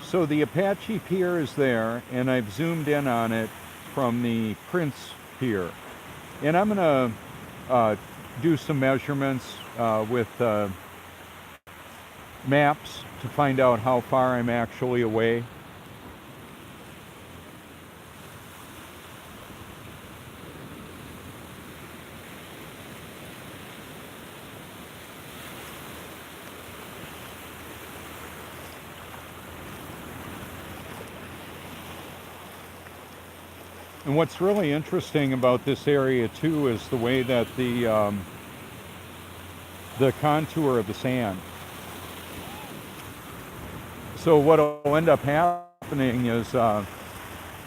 S1: So the Apache Pier is there, and I've zoomed in on it from the Prince Pier. And I'm going to do some measurements with maps to find out how far I'm actually away. And what's really interesting about this area too is the way that the contour of the sand. So what will end up happening is,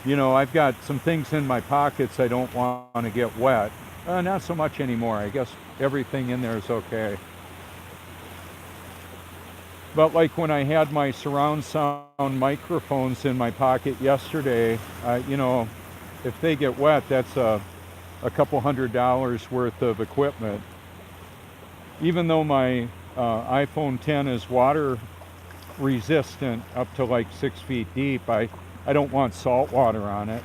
S1: you know, I've got some things in my pockets I don't want to get wet. Not so much anymore. I guess everything in there is okay. But like when I had my surround sound microphones in my pocket yesterday, you know, if they get wet, that's a couple $100 worth of equipment. Even though my iPhone 10 is water resistant up to like 6 feet deep, I don't want salt water on it.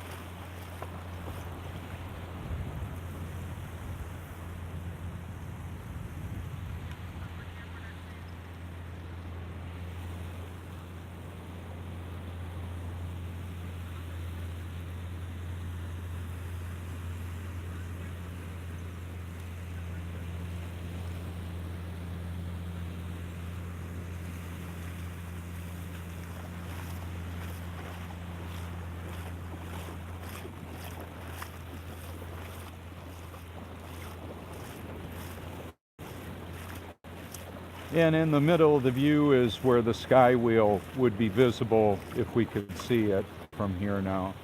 S1: And in the middle of the view is where the sky wheel would be visible if we could see it from here now.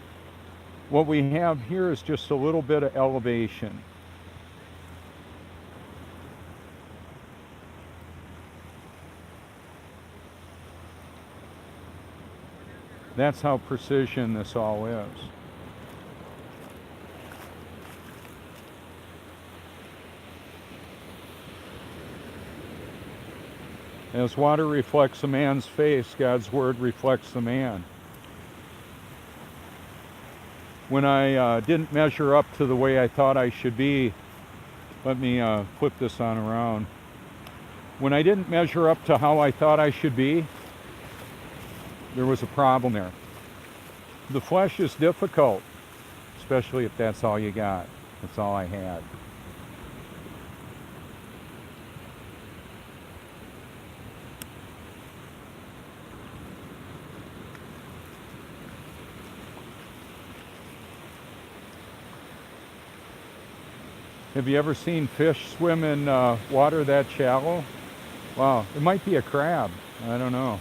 S1: What we have here is just a little bit of elevation. That's how precision this all is. As water reflects a man's face, God's word reflects the man. When I didn't measure up to the way I thought I should be, let me flip this on around. When I didn't measure up to how I thought I should be, there was a problem there. The flesh is difficult, especially if that's all you got. That's all I had. Have you ever seen fish swim in water that shallow? Wow, it might be a crab. I don't know.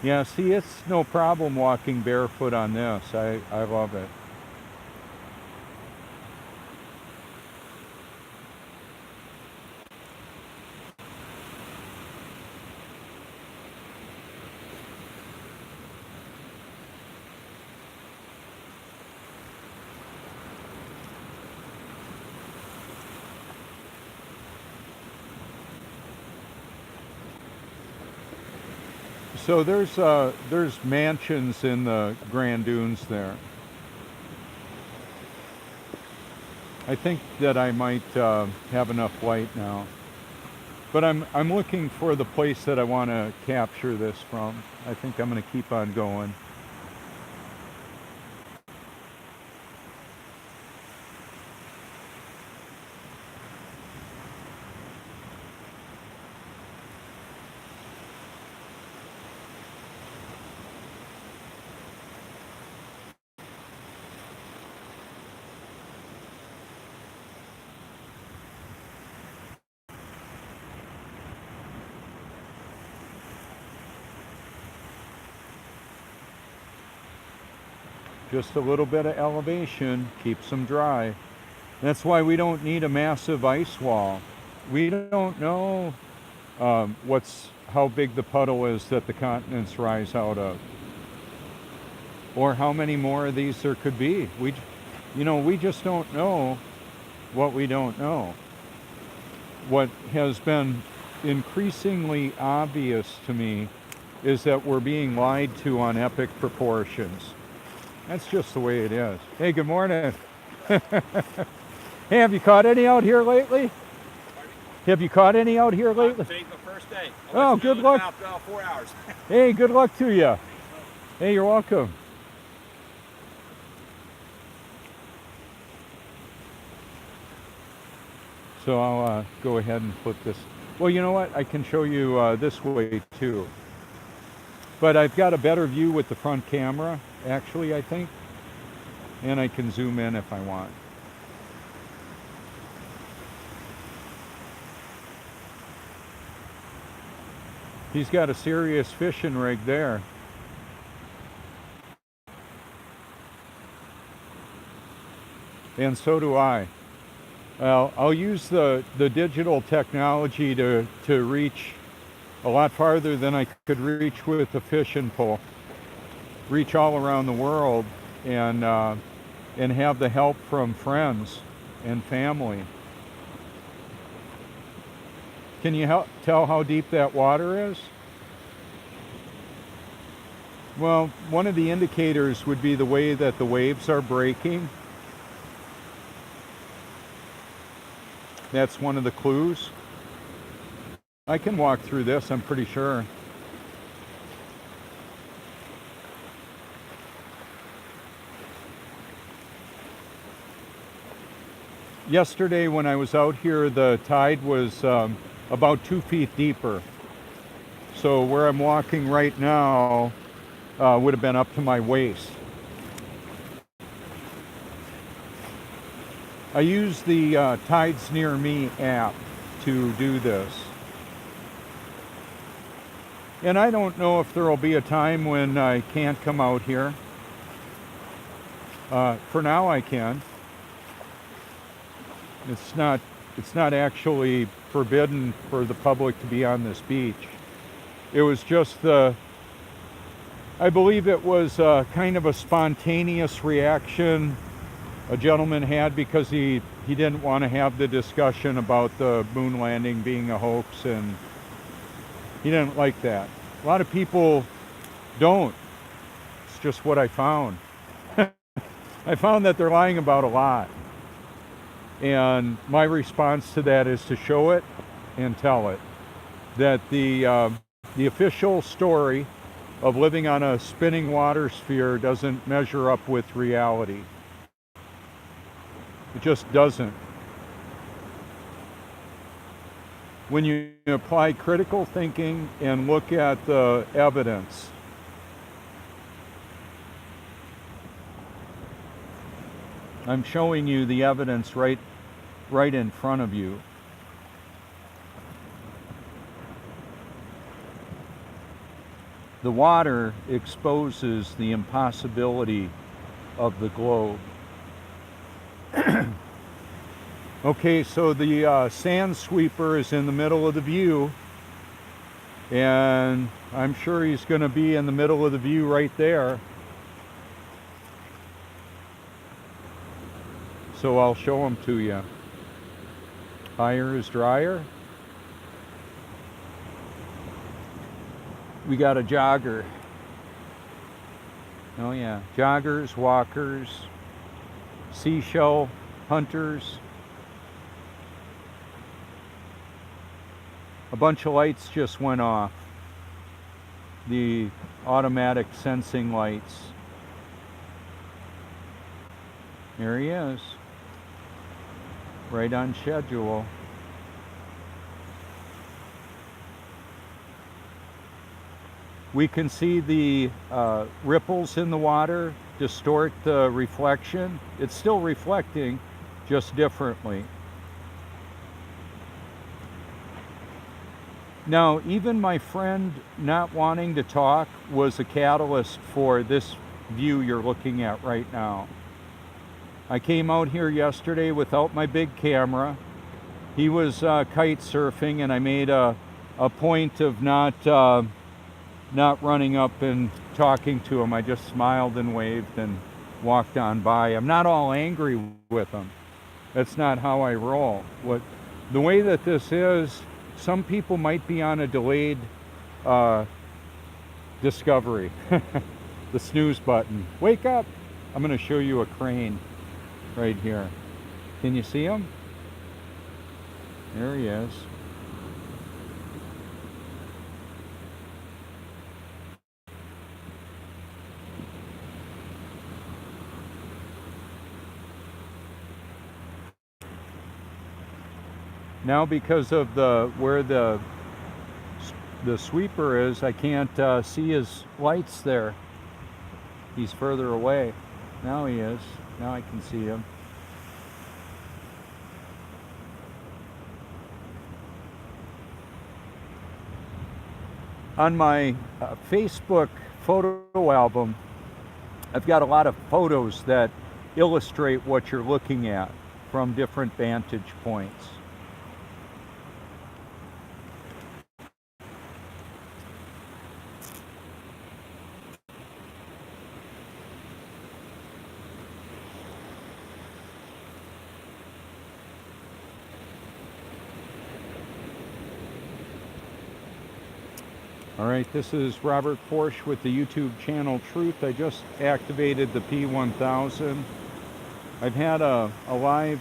S1: Yeah, see, it's no problem walking barefoot on this. I love it. So there's mansions in the Grand Dunes there. I think that I might have enough light now. But I'm looking for the place that I want to capture this from. I think I'm going to keep on going. Just a little bit of elevation keeps them dry. That's why we don't need a massive ice wall. We don't know how big the puddle is that the continents rise out of, or how many more of these there could be. We just don't know what we don't know. What has been increasingly obvious to me is that we're being lied to on epic proportions. That's just the way it is. Hey, good morning. Hey, have you caught any out here lately? Have you caught any out here lately?
S2: Today's the first day.
S1: Oh, good luck.
S2: About 4 hours.
S1: Hey, good luck to you. Hey, you're welcome. So I'll go ahead and flip this. Well, you know what? I can show you this way too. But I've got a better view with the front camera, actually, I think. And I can zoom in if I want. He's got a serious fishing rig there. And so do I. Well, I'll use the digital technology to reach a lot farther than I could reach with a fishing pole. Reach all around the world and have the help from friends and family. Can you tell how deep that water is? Well, one of the indicators would be the way that the waves are breaking. That's one of the clues. I can walk through this, I'm pretty sure. Yesterday when I was out here, the tide was about 2 feet deeper. So where I'm walking right now would have been up to my waist. I use the Tides Near Me app to do this. And I don't know if there will be a time when I can't come out here. For now I can. It's not actually forbidden for the public to be on this beach. It was just I believe it was kind of a spontaneous reaction a gentleman had because he didn't want to have the discussion about the moon landing being a hoax, and he didn't like that. A lot of people don't. It's just what I found. I found that they're lying about a lot. And my response to that is to show it and tell it. That the official story of living on a spinning water sphere doesn't measure up with reality. It just doesn't. When you apply critical thinking and look at the evidence, I'm showing you the evidence right in front of you. The water exposes the impossibility of the globe. Okay, so the sand sweeper is in the middle of the view, and I'm sure he's going to be in the middle of the view right there. So I'll show him to you. Higher is drier. We got a jogger. Oh yeah, joggers, walkers, seashell hunters. A bunch of lights just went off. The automatic sensing lights. There he is. Right on schedule. We can see the ripples in the water distort the reflection. It's still reflecting, just differently. Now, even my friend not wanting to talk was a catalyst for this view you're looking at right now. I came out here yesterday without my big camera. He was kite surfing, and I made a point of not running up and talking to him. I just smiled and waved and walked on by. I'm not all angry with him. That's not how I roll. The way that this is, some people might be on a delayed discovery. The snooze button. Wake up! I'm going to show you a crane right here. Can you see him? There he is. Now, because of where the sweeper is, I can't see his lights there. He's further away. Now he is. Now I can see him. On my Facebook photo album, I've got a lot of photos that illustrate what you're looking at from different vantage points. All right, this is Robert Forsch with the YouTube channel Truth. I just activated the P1000. I've had a live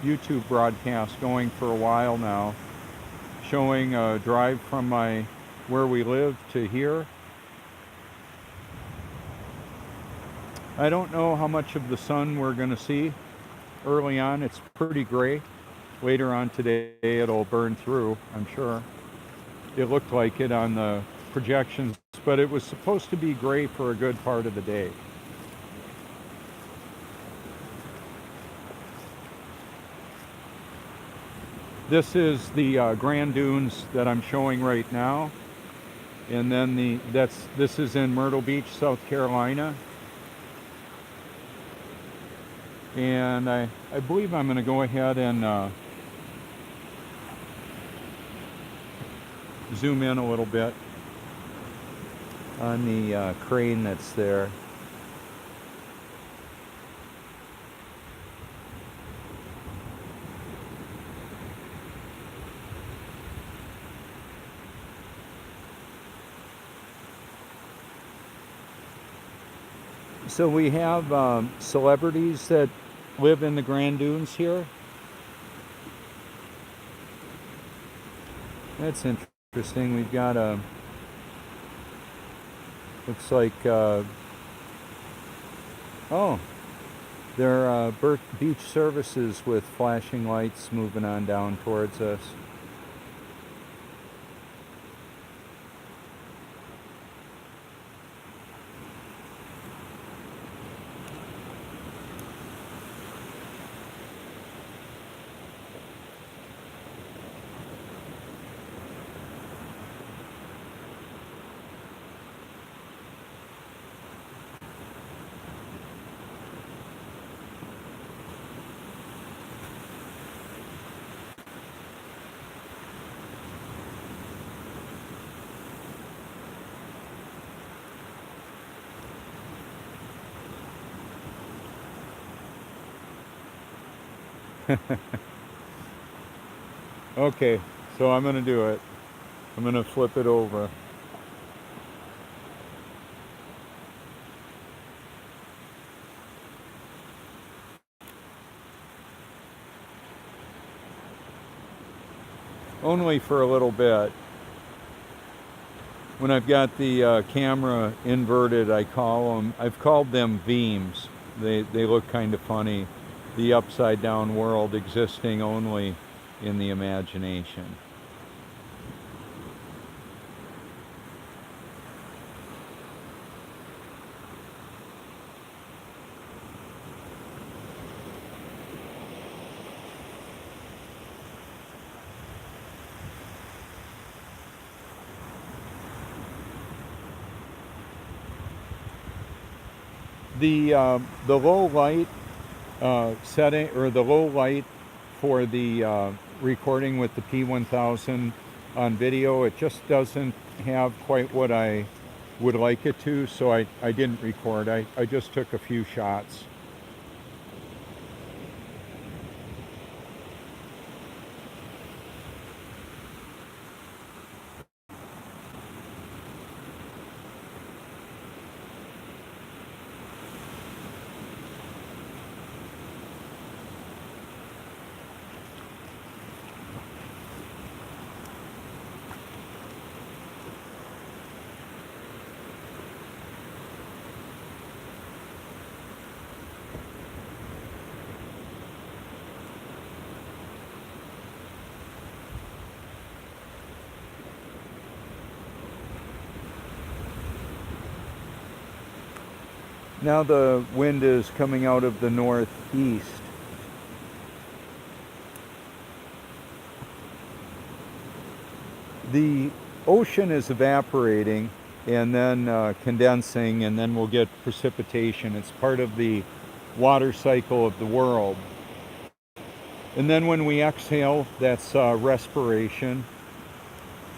S1: YouTube broadcast going for a while now, showing a drive from where we live to here. I don't know how much of the sun we're going to see early on. It's pretty gray. Later on today, it'll burn through, I'm sure. it looked like it on the projections, but it was supposed to be gray for a good part of the day. This is the Grand Dunes that I'm showing right now, and then this is in Myrtle Beach, South Carolina, and I believe I'm going to go ahead and zoom in a little bit on the crane that's there. So we have celebrities that live in the Grand Dunes here. That's interesting. We've got looks like, oh, there are beach services with flashing lights moving on down towards us. Okay, so I'm going to do it. I'm going to flip it over. Only for a little bit. When I've got the camera inverted, I've called them beams. They look kind of funny. The upside down world existing only in the imagination. The low light setting, or the low light for the recording with the P1000 on video, it just doesn't have quite what I would like it to, so I didn't record. I just took a few shots. Now the wind is coming out of the northeast. The ocean is evaporating and then condensing, and then we'll get precipitation. It's part of the water cycle of the world. And then when we exhale, that's respiration.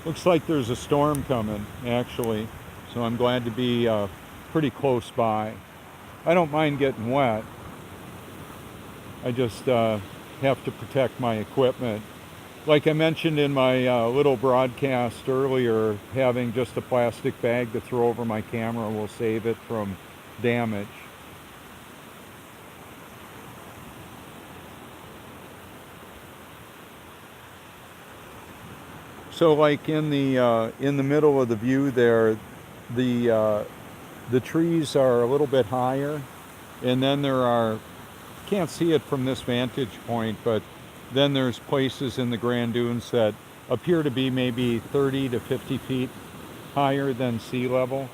S1: Looks like there's a storm coming, actually. So I'm glad to be pretty close by. I don't mind getting wet. I just have to protect my equipment. Like I mentioned in my little broadcast earlier, having just a plastic bag to throw over my camera will save it from damage. So like in the middle of the view there, the trees are a little bit higher, and then there are, can't see it from this vantage point, but then there's places in the Grand Dunes that appear to be maybe 30 to 50 feet higher than sea level.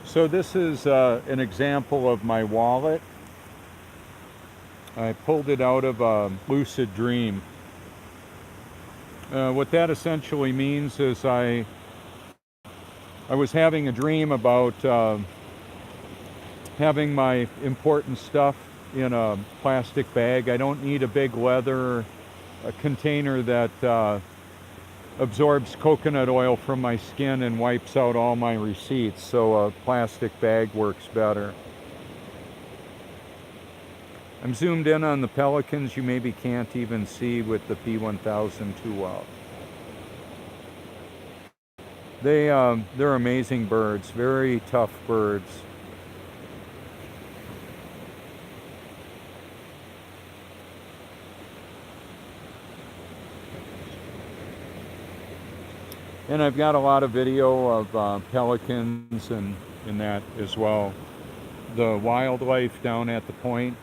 S1: So this is an example of my wallet. I pulled it out of a lucid dream. What that essentially means is I was having a dream about having my important stuff in a plastic bag. I don't need a big leather container that absorbs coconut oil from my skin and wipes out all my receipts, so a plastic bag works better. I'm zoomed in on the pelicans. You maybe can't even see with the P1000 too well. They're amazing birds, very tough birds. And I've got a lot of video of pelicans and that as well. The wildlife down at the point.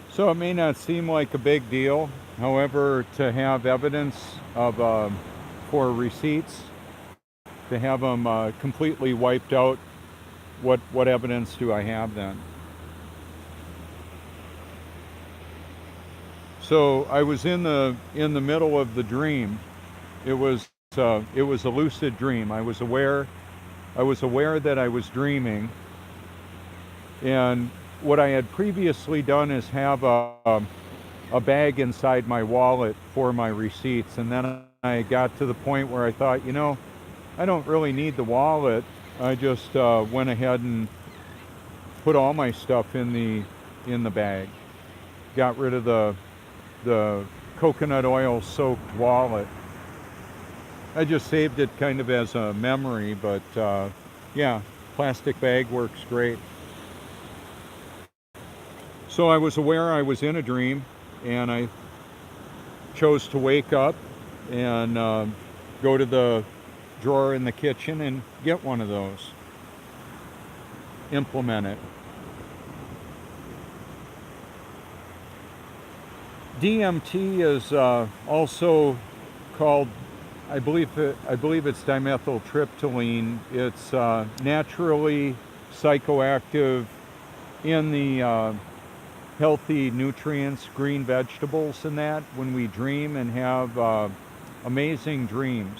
S1: So it may not seem like a big deal. However, to have evidence of for receipts, to have them completely wiped out, what evidence do I have then? So I was in the middle of the dream. It was a lucid dream. I was aware that I was dreaming, and what I had previously done is have a bag inside my wallet for my receipts, and then I got to the point where I thought, I don't really need the wallet. I just went ahead and put all my stuff in the bag. Got rid of the coconut oil soaked wallet. I just saved it kind of as a memory, but yeah, plastic bag works great. So I was aware I was in a dream, and I chose to wake up and go to the drawer in the kitchen and get one of those. Implement it. DMT is also called, I believe it's dimethyltryptamine. It's naturally psychoactive in the healthy nutrients, green vegetables and that. When we dream and have amazing dreams,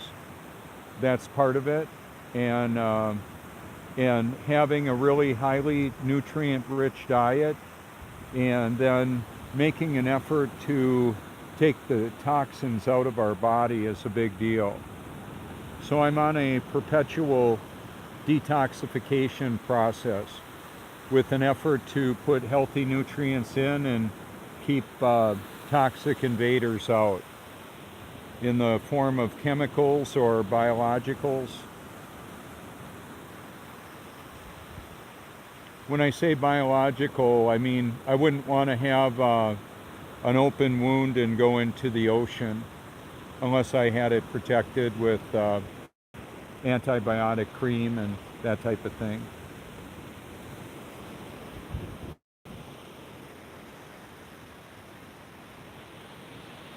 S1: that's part of it. And having a really highly nutrient-rich diet, and then making an effort to take the toxins out of our body is a big deal. So I'm on a perpetual detoxification process with an effort to put healthy nutrients in and keep toxic invaders out in the form of chemicals or biologicals. When I say biological, I mean I wouldn't want to have an open wound and go into the ocean unless I had it protected with antibiotic cream and that type of thing.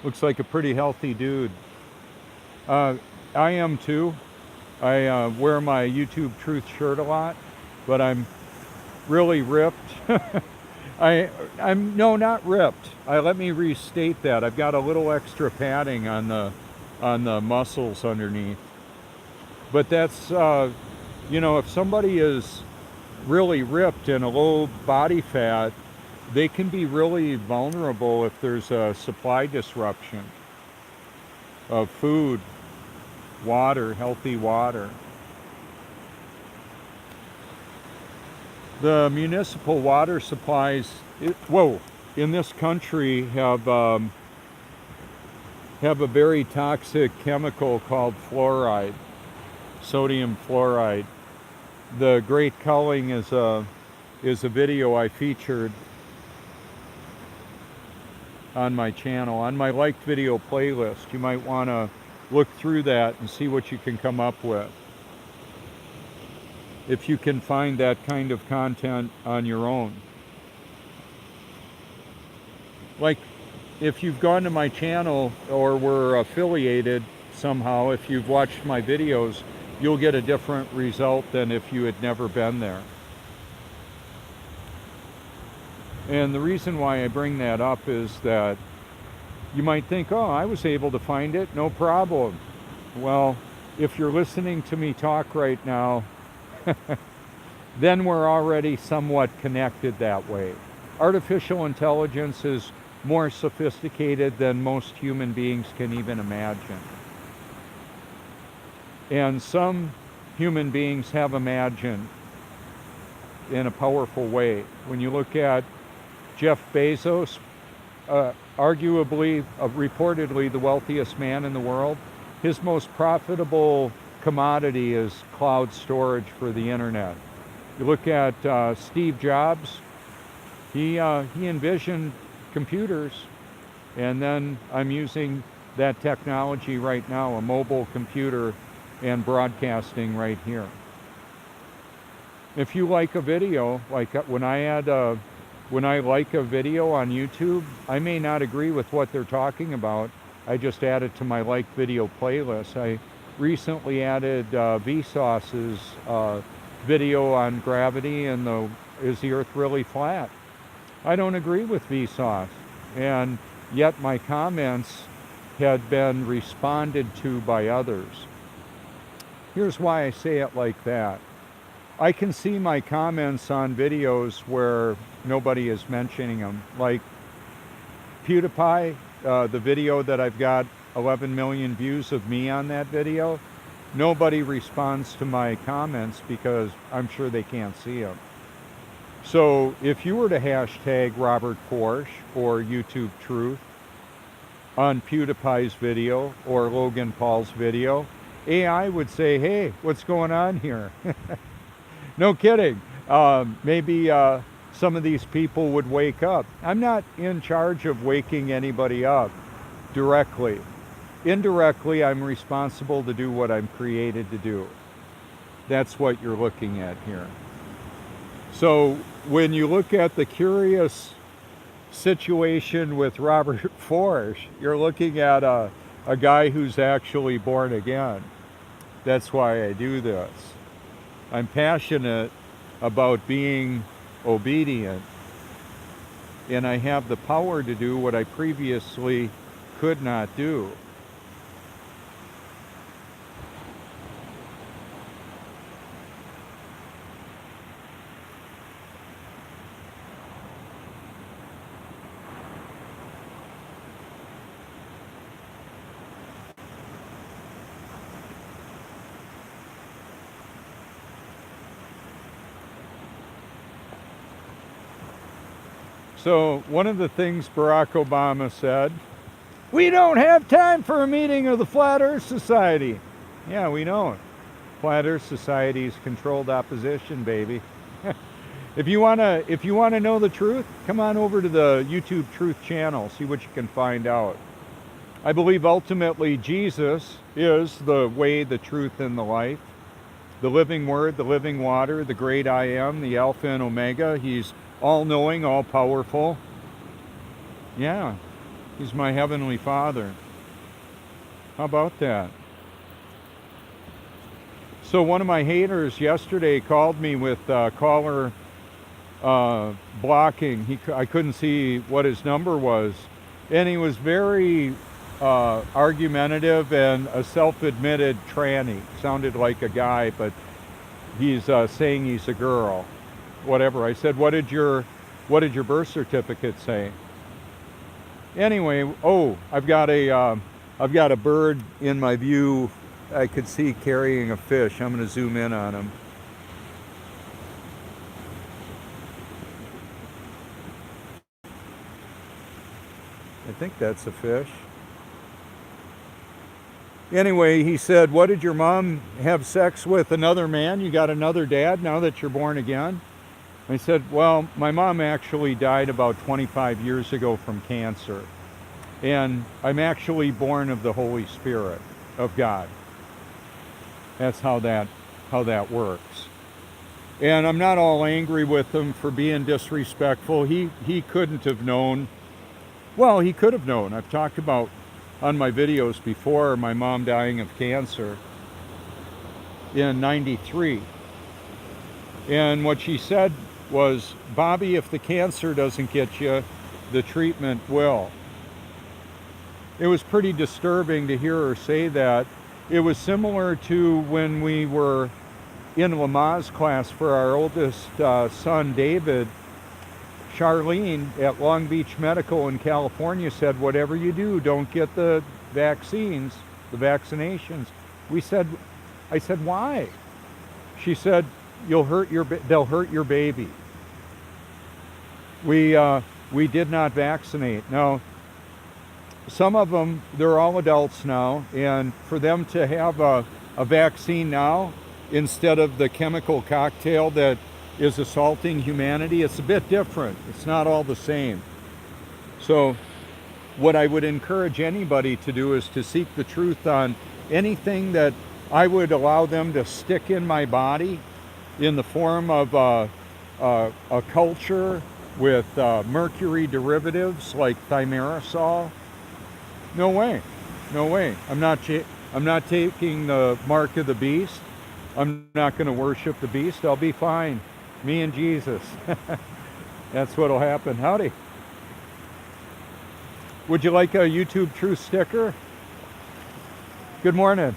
S1: Looks like a pretty healthy dude. I am too. I wear my YouTube Truth shirt a lot, but I'm really ripped. I'm no, not ripped. Let me restate that. I've got a little extra padding on the muscles underneath. But that's if somebody is really ripped and a low body fat, they can be really vulnerable if there's a supply disruption of food, water, healthy water. The municipal water supplies, in this country have a very toxic chemical called fluoride, sodium fluoride. The Great Culling is a video I featured on my channel, on my liked video playlist. You might want to look through that and see what you can come up with. If you can find that kind of content on your own. Like, if you've gone to my channel or were affiliated somehow, if you've watched my videos, you'll get a different result than if you had never been there. And the reason why I bring that up is that you might think, oh, I was able to find it, no problem. Well, if you're listening to me talk right now, then we're already somewhat connected that way. Artificial intelligence is more sophisticated than most human beings can even imagine. And some human beings have imagined in a powerful way. When you look at Jeff Bezos, arguably, reportedly the wealthiest man in the world, his most profitable commodity is cloud storage for the internet. You look at Steve Jobs, he envisioned computers, and then I'm using that technology right now, a mobile computer, and broadcasting right here. If you like a video, like when I like a video on YouTube, I may not agree with what they're talking about. I just add it to my like video playlist. I recently added Vsauce's video on gravity and is the earth really flat? I don't agree with Vsauce, and yet my comments had been responded to by others. Here's why I say it like that. I can see my comments on videos where nobody is mentioning them. Like PewDiePie, the video that I've got 11 million views of me on that video, nobody responds to my comments because I'm sure they can't see them. So if you were to hashtag Robert Porsche or YouTube Truth on PewDiePie's video or Logan Paul's video, AI would say, hey, what's going on here? No kidding. Maybe some of these people would wake up. I'm not in charge of waking anybody up directly. Indirectly, I'm responsible to do what I'm created to do. That's what you're looking at here. So when you look at the curious situation with Robert Porsche, you're looking at a guy who's actually born again. That's why I do this. I'm passionate about being obedient, and I have the power to do what I previously could not do. So one of the things Barack Obama said, we don't have time for a meeting of the Flat Earth Society. Yeah, we know it. Flat Earth Society is controlled opposition, baby. If you wanna know the truth, come on over to the YouTube Truth channel. See what you can find out. I believe ultimately Jesus is the way, the truth, and the life. The living Word, the living water, the great I am, the Alpha and Omega. He's all-knowing, all-powerful. Yeah, He's my Heavenly Father. How about that? So one of my haters yesterday called me with caller blocking. I couldn't see what his number was. And he was very argumentative and a self-admitted tranny. Sounded like a guy, but he's saying he's a girl. Whatever. I said, what did your birth certificate say? Anyway, oh, I've got a bird in my view. I could see carrying a fish. I'm going to zoom in on him. I think that's a fish. Anyway, he said, what did your mom have sex with another man? You got another dad now that you're born again? I said, well, my mom actually died about 25 years ago from cancer. And I'm actually born of the Holy Spirit of God. That's how that works. And I'm not all angry with him for being disrespectful. He couldn't have known. Well, he could have known. I've talked about on my videos before my mom dying of cancer in '93. And what she said was, Bobby, if the cancer doesn't get you, the treatment will. It was pretty disturbing to hear her say that. It was similar to when we were in Lamaze class for our oldest son, David. Charlene at Long Beach Medical in California said, whatever you do, don't get the vaccines, the vaccinations. I said, why? She said, they'll hurt your baby. We did not vaccinate. Now, some of them, they're all adults now, and for them to have a vaccine now instead of the chemical cocktail that is assaulting humanity, it's a bit different. It's not all the same. So what I would encourage anybody to do is to seek the truth on anything that I would allow them to stick in my body in the form of a culture with mercury derivatives like thimerosal. No way. No way. I'm not taking the mark of the beast. I'm not going to worship the beast. I'll be fine. Me and Jesus. That's what'll happen. Howdy. Would you like a YouTube Truth sticker? Good morning.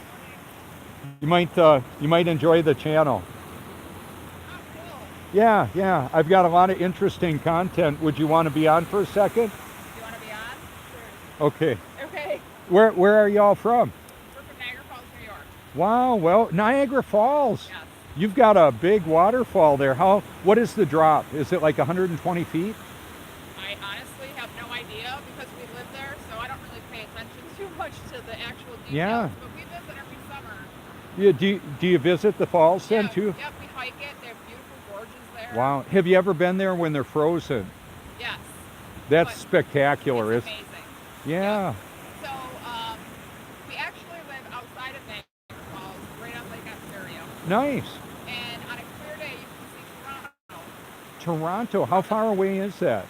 S1: You might enjoy the channel. Yeah. I've got a lot of interesting content. Would you want to be on for a second?
S2: You want to be on? Sure.
S1: Okay.
S2: Okay.
S1: Where are y'all from?
S2: We're from Niagara Falls, New York.
S1: Wow. Well, Niagara Falls.
S2: Yes.
S1: You've got a big waterfall there. What is the drop? Is it like 120 feet?
S2: I honestly have no idea because we live there, so I don't really pay attention too much to the actual details.
S1: Yeah.
S2: But we visit every summer.
S1: Yeah. Do you visit the falls then too?
S2: Yep, we hike it. They have beautiful gorges there.
S1: Wow. Have you ever been there when they're frozen?
S2: Yes.
S1: That's
S2: But
S1: spectacular.
S2: it's amazing.
S1: Yeah.
S2: So we actually live outside of Niagara Falls, right on Lake Ontario.
S1: Nice.
S2: And on a clear day, you can see Toronto.
S1: Toronto. How far away is that?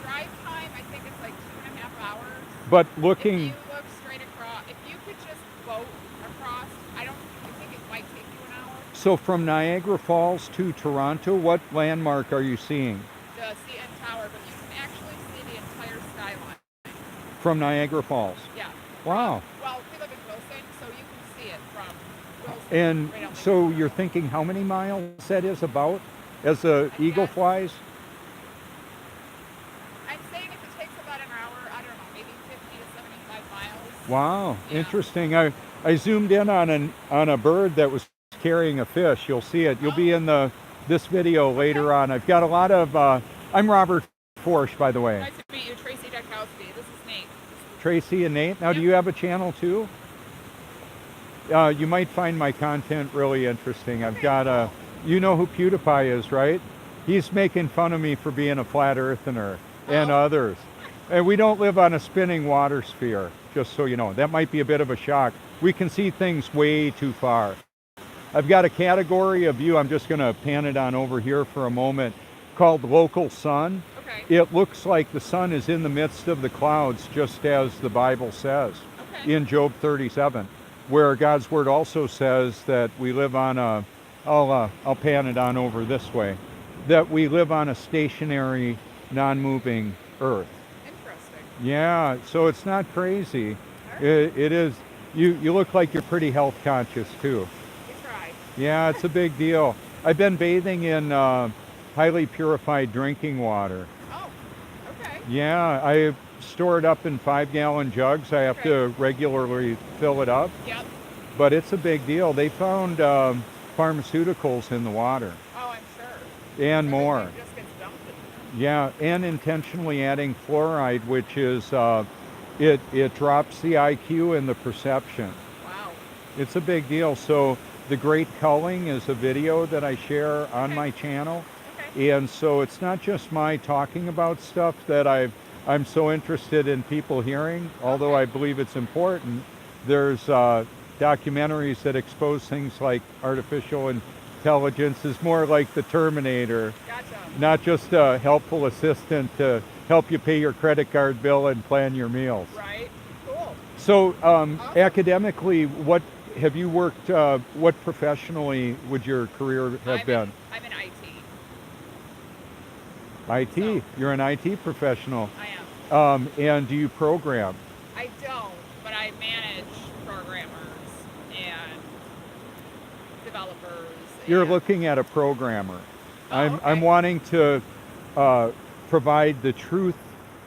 S2: Drive time, I think it's like 2.5 hours.
S1: But
S2: If
S1: looking.
S2: you look straight across, if you could just boat across, I think it might take you an hour.
S1: So from Niagara Falls to Toronto, what landmark are you seeing?
S2: The CN Tower, but you can actually see the entire skyline.
S1: From Niagara Falls.
S2: Yeah.
S1: Wow.
S2: Well, we live in Wilson, so you can see it from Wilson.
S1: And
S2: right on
S1: so
S2: Lake
S1: you're
S2: Ontario.
S1: thinking how many miles that is about as the eagle
S2: guess-
S1: flies?
S2: I'm saying if it takes about an hour, I don't know, maybe 50 to 75 miles.
S1: Wow,
S2: Yeah.
S1: interesting. I zoomed in on a bird that was carrying a fish. You'll see it. You'll be in this video later on. I've got a lot of. I'm Robert Forsch, by the way.
S2: Nice to meet you, Tracy Dukowski. This is Nate.
S1: Tracy and Nate. Now, do you have a channel too? You might find my content really interesting. I've got a. You know who PewDiePie is, right? He's making fun of me for being a flat earther and
S2: Oh.
S1: others. And we don't live on a spinning water sphere, just so you know. That might be a bit of a shock. We can see things way too far. I've got a category of view, I'm just going to pan it on over here for a moment, called local sun.
S2: Okay.
S1: It looks like the sun is in the midst of the clouds, just as the Bible says
S2: Okay.
S1: in Job 37, where God's word also says that we live on a, I'll pan it on over this way, that we live on a stationary, non-moving earth.
S2: Interesting.
S1: Yeah, so it's not crazy.
S2: All right.
S1: It is, you look like you're pretty health conscious too.
S2: We try.
S1: Yeah, it's a big deal. I've been bathing in highly purified drinking water.
S2: Oh. Okay.
S1: Yeah, I store it up in 5-gallon jugs. I have to regularly fill it up,
S2: Yep.
S1: but it's a big deal. They found pharmaceuticals in the water
S2: Oh, I'm sure.
S1: and more.
S2: Everything just gets dumped in
S1: Yeah, and intentionally adding fluoride, which is it drops the IQ and the perception.
S2: there. Wow.
S1: It's a big deal. So the Great Culling is a video that I share on
S2: Okay.
S1: my channel.
S2: Okay.
S1: And so it's not just my talking about stuff that I'm so interested in people hearing, although I believe it's important. There's documentaries that expose things like artificial intelligence is more like the Terminator,
S2: Gotcha.
S1: not just a helpful assistant to help you pay your credit card bill and plan your meals.
S2: Right. Cool.
S1: So
S2: Awesome.
S1: academically, what have you worked, what professionally would your career have been?
S2: I'm in IT.
S1: IT.
S2: So-
S1: You're an IT professional.
S2: I am.
S1: And do you program?
S2: I don't, but I manage programmers and developers.
S1: You're
S2: and-
S1: looking at a programmer.
S2: Oh,
S1: I'm
S2: okay.
S1: wanting to provide the truth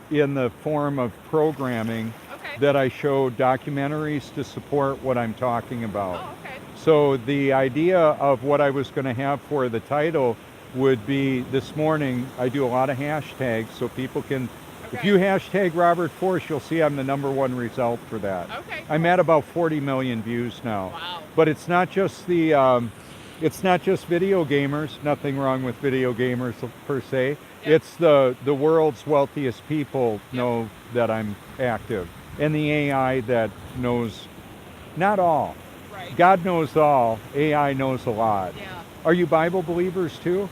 S1: in the form of programming
S2: Okay.
S1: that I show documentaries to support what I'm talking about.
S2: Oh, okay.
S1: So the idea of what I was going to have for the title would be this morning, I do a lot of hashtags so people can, if
S2: Okay.
S1: you hashtag Robert Force, you'll see I'm the #1 result for that.
S2: Okay.
S1: I'm at about 40 million views now.
S2: Wow.
S1: But it's not just it's not just video gamers, nothing wrong with video gamers per se.
S2: Yeah.
S1: It's the world's wealthiest people
S2: Yeah.
S1: know that I'm active. And the AI that knows not all.
S2: Right.
S1: God knows all, AI knows a lot.
S2: Yeah.
S1: Are you Bible believers too?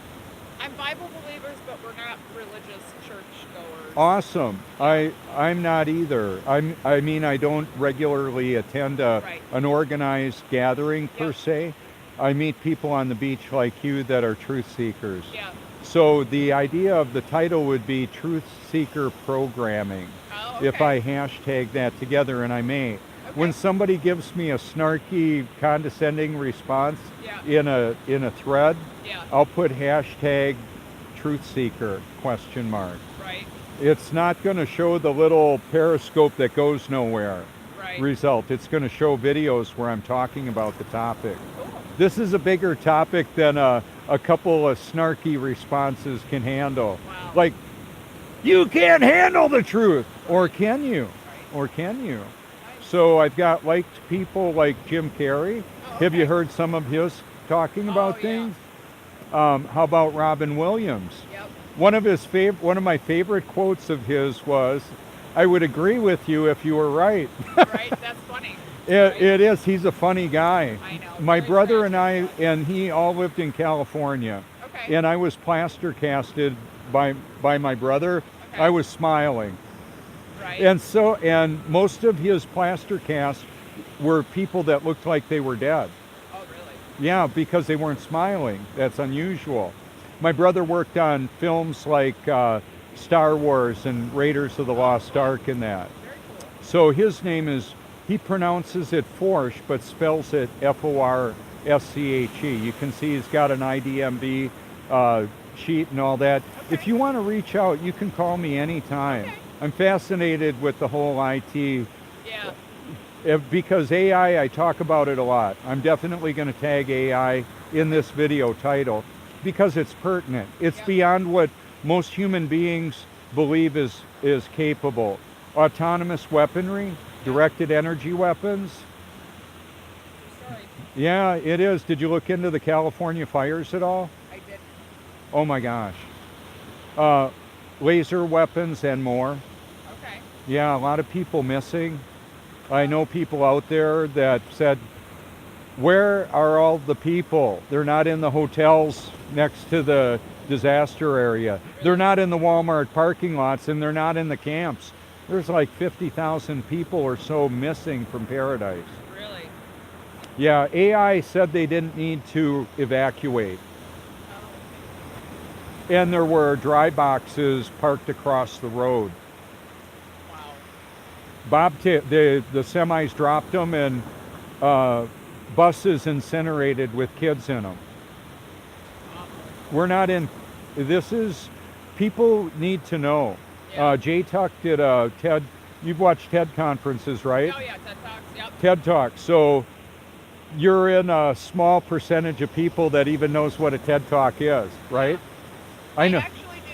S2: I'm Bible believers, but we're not religious church goers.
S1: Awesome. I'm not either. I mean I don't regularly attend
S2: Right.
S1: an organized gathering per
S2: Yeah.
S1: se. I meet people on the beach like you that are truth seekers.
S2: Yeah.
S1: So the idea of the title would be Truth Seeker Programming.
S2: Oh,
S1: If
S2: okay.
S1: I hashtag that together, and I may.
S2: Okay.
S1: When somebody gives me a snarky, condescending response
S2: Yeah.
S1: in a thread,
S2: Yeah.
S1: I'll put hashtag Truth Seeker ?
S2: Right.
S1: It's not going to show the little periscope that goes nowhere
S2: Right.
S1: result. It's going to show videos where I'm talking about the topic.
S2: Cool.
S1: This is a bigger topic than a couple of snarky responses can handle.
S2: Wow.
S1: Like, you can't handle the truth, or can you?
S2: Right.
S1: Or can you?
S2: Nice.
S1: So I've got liked people like Jim Carrey.
S2: Oh,
S1: Have you
S2: okay.
S1: heard some of his talking about
S2: Oh, yeah.
S1: things? How about Robin Williams?
S2: Yep.
S1: One of my favorite quotes of his was, "I would agree with you if you were right."
S2: Right. That's funny.
S1: It is. He's a funny guy.
S2: I know.
S1: My
S2: Very
S1: brother and I
S2: tragic.
S1: and he all lived in California,
S2: Okay.
S1: and I was plaster casted by my brother.
S2: Okay.
S1: I was smiling,
S2: Right.
S1: and most of his plaster casts were people that looked like they were dead.
S2: Oh, really?
S1: Yeah, because they weren't smiling. That's unusual. My brother worked on films like Star Wars and Raiders of the Lost Ark and that.
S2: Very cool.
S1: So his name is, he pronounces it Forsch, but spells it F-O-R-S-C-H-E. You can see he's got an IDMB sheet and all that. If
S2: Okay.
S1: you want to reach out, you can call me anytime.
S2: Okay.
S1: I'm fascinated with the whole IT.
S2: Yeah.
S1: Because AI, I talk about it a lot. I'm definitely going to tag AI in this video title because it's pertinent. It's
S2: Yep.
S1: beyond what most human beings believe is capable. Autonomous weaponry, directed energy weapons.
S2: Sorry.
S1: Yeah, it is. Did you look into the California fires at all?
S2: I did.
S1: Oh my gosh. Uh, Laser weapons and more.
S2: Okay.
S1: Yeah, a lot of people missing. I know people out there that said, where are all the people? They're not in the hotels next to the disaster area. They're
S2: Really?
S1: not in the Walmart parking lots, and they're not in the camps. There's like 50,000 people or so missing from Paradise.
S2: Really?
S1: Yeah, AI said they didn't need to evacuate.
S2: Oh,
S1: And there were dry boxes parked across the road.
S2: wow.
S1: The semis dropped them, and uh, buses incinerated with kids in them.
S2: Awful.
S1: We're not in. This is. People need to know.
S2: Yeah.
S1: Jay Tuck did a TED. You've watched TED conferences, right?
S2: Oh yeah, TED Talks. Yep.
S1: TED Talk. So you're in a small percentage of people that even knows what a TED Talk is, right? I know.
S2: actually do.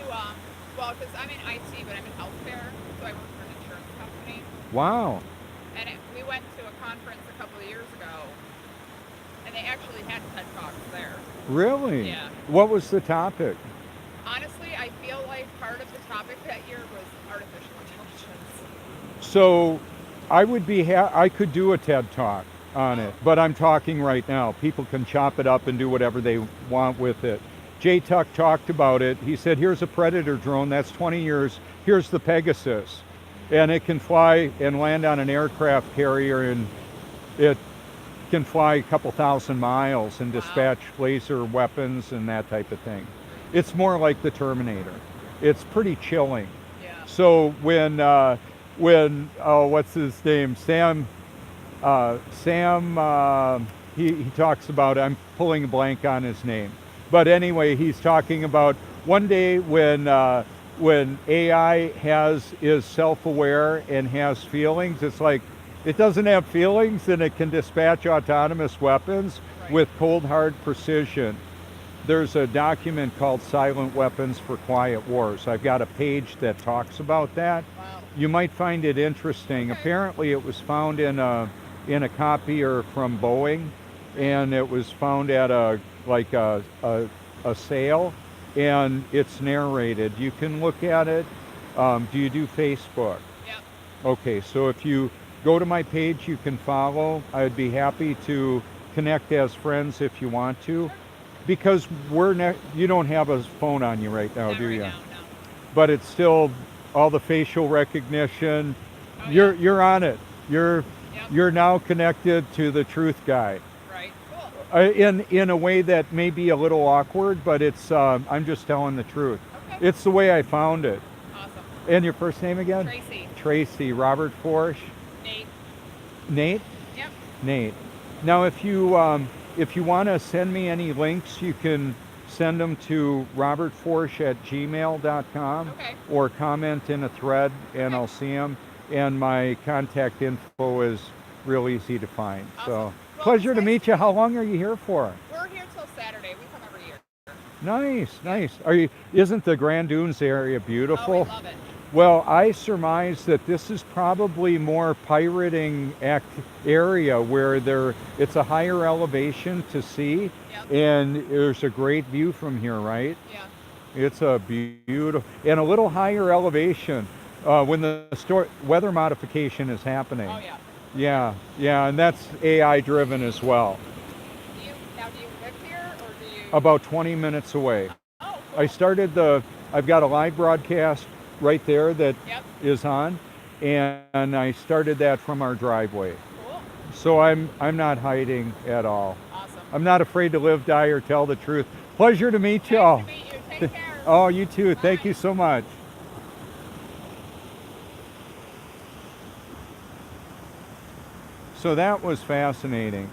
S2: Well, because I'm in IT, but I'm in healthcare, so I work for an insurance company.
S1: Wow.
S2: And we went to a conference a couple of years ago, and they actually had TED Talks there.
S1: Really?
S2: Yeah.
S1: What was the topic?
S2: Honestly, I feel like part of the topic that year was artificial intelligence.
S1: So I would be. I could do a TED Talk on it, but I'm talking right now. People can chop it up and do whatever they want with it. Jay Tuck talked about it. He said, here's a Predator drone, that's 20 years. Here's the Pegasus. And it can fly and land on an aircraft carrier, and it can fly a couple thousand miles and dispatch laser weapons and that type of thing. It's more like the Terminator. It's pretty chilling.
S2: Yeah.
S1: So when what's his name? He talks about, I'm pulling a blank on his name. But anyway, he's talking about one day when AI is self-aware and has feelings. It's like it doesn't have feelings, and it can dispatch autonomous weapons
S2: Right.
S1: with cold hard precision. There's a document called Silent Weapons for Quiet Wars. I've got a page that talks about that.
S2: Wow.
S1: You might find it interesting.
S2: Okay.
S1: Apparently, it was found in a copier from Boeing, and it was found at a sale, and it's narrated. You can look at it. Do you do Facebook?
S2: Yep.
S1: Okay, so if you go to my page, you can follow. I'd be happy to connect as friends if you want to, because you don't have a phone on you right now,
S2: Not
S1: do
S2: right
S1: you?
S2: now, no.
S1: But it's still all the facial recognition.
S2: Oh,
S1: You're on it.
S2: Yep.
S1: You're now connected to the truth guy.
S2: Right. Cool.
S1: In a way that may be a little awkward, but it's I'm just telling the truth.
S2: Okay.
S1: It's the way I found it.
S2: Awesome.
S1: And your first name again?
S2: Tracy.
S1: Tracy. Robert Forsch.
S2: Nate.
S1: Nate.
S2: Yep.
S1: Nate. Now, if you want to send me any links, you can send them to robertforsch@gmail.com,
S2: Okay.
S1: or comment in a thread, and I'll see them. And my contact info is real easy to find.
S2: Awesome.
S1: So
S2: Well,
S1: pleasure to
S2: nice
S1: meet you. How long are you here for?
S2: We're here till Saturday. We come every year.
S1: Nice. Isn't the Grand Dunes area
S2: Oh,
S1: beautiful?
S2: we love it.
S1: Well, I surmise that this is probably more pirating area where it's a higher elevation to see,
S2: Yep.
S1: and there's a great view from here, right?
S2: Yeah.
S1: It's a beautiful, and a little higher elevation when the weather modification is happening.
S2: Oh yeah.
S1: Yeah, and that's AI driven as well.
S2: Do you live here or do you?
S1: About 20 minutes away.
S2: Oh.
S1: I started I've got a live broadcast right there that
S2: Yep.
S1: is on, and I started that from our driveway.
S2: Cool.
S1: So I'm not hiding at all.
S2: Awesome.
S1: I'm not afraid to live, die, or tell the truth. Pleasure to meet
S2: Nice
S1: y'all.
S2: to meet you. Take care.
S1: Oh, you too. Thank
S2: Bye.
S1: you so much. So that was fascinating.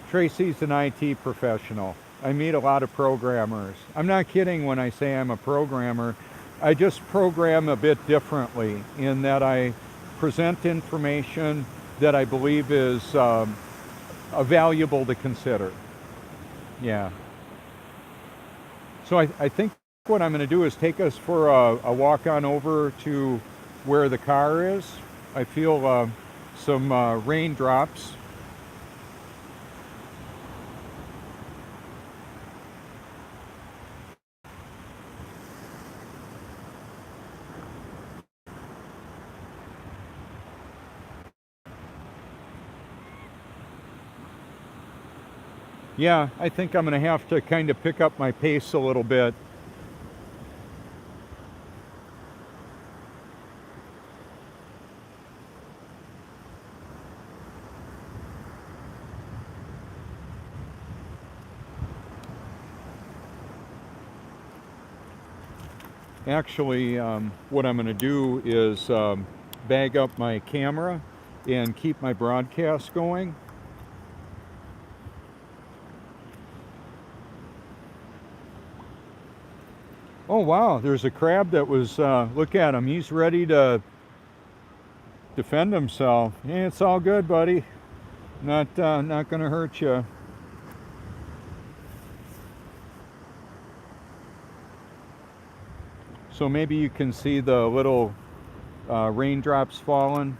S1: Tracy's an IT professional. I meet a lot of programmers. I'm not kidding when I say I'm a programmer. I just program a bit differently in that I present information that I believe is valuable to consider. Yeah. So I think what I'm going to do is take us for a walk on over to where the car is. I feel some raindrops. Yeah, I think I'm going to have to kind of pick up my pace a little bit. Actually, what I'm going to do is bag up my camera and keep my broadcast going. Oh wow, there's a crab that was, look at him, he's ready to defend himself. Hey, it's all good, buddy. Not gonna hurt you. So maybe you can see the little raindrops falling.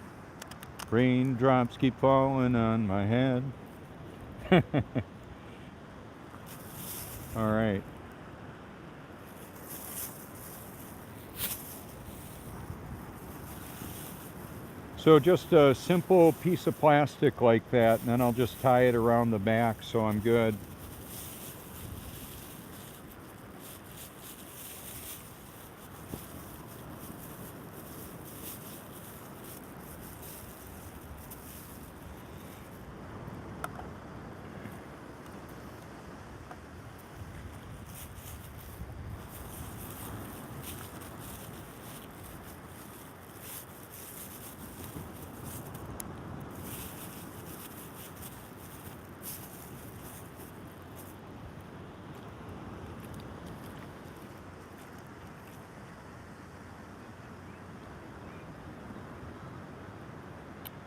S1: Raindrops keep falling on my head. All right. So just a simple piece of plastic like that, and then I'll just tie it around the back so I'm good.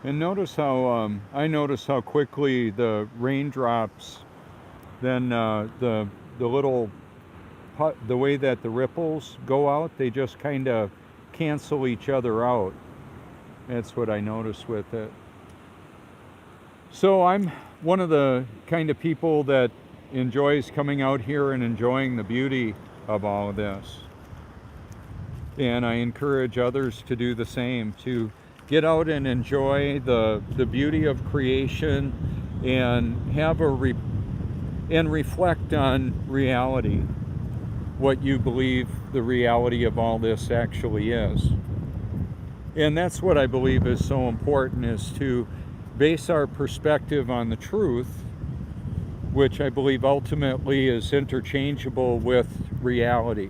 S1: And notice how I notice how quickly the raindrops, then the little the way that the ripples go out, they just kind of cancel each other out. That's what I notice with it. So I'm one of the kind of people that enjoys coming out here and enjoying the beauty of all of this. And I encourage others to do the same, to get out and enjoy the beauty of creation and have and reflect on reality, what you believe the reality of all this actually is. And that's what I believe is so important, is to base our perspective on the truth, which I believe ultimately is interchangeable with reality.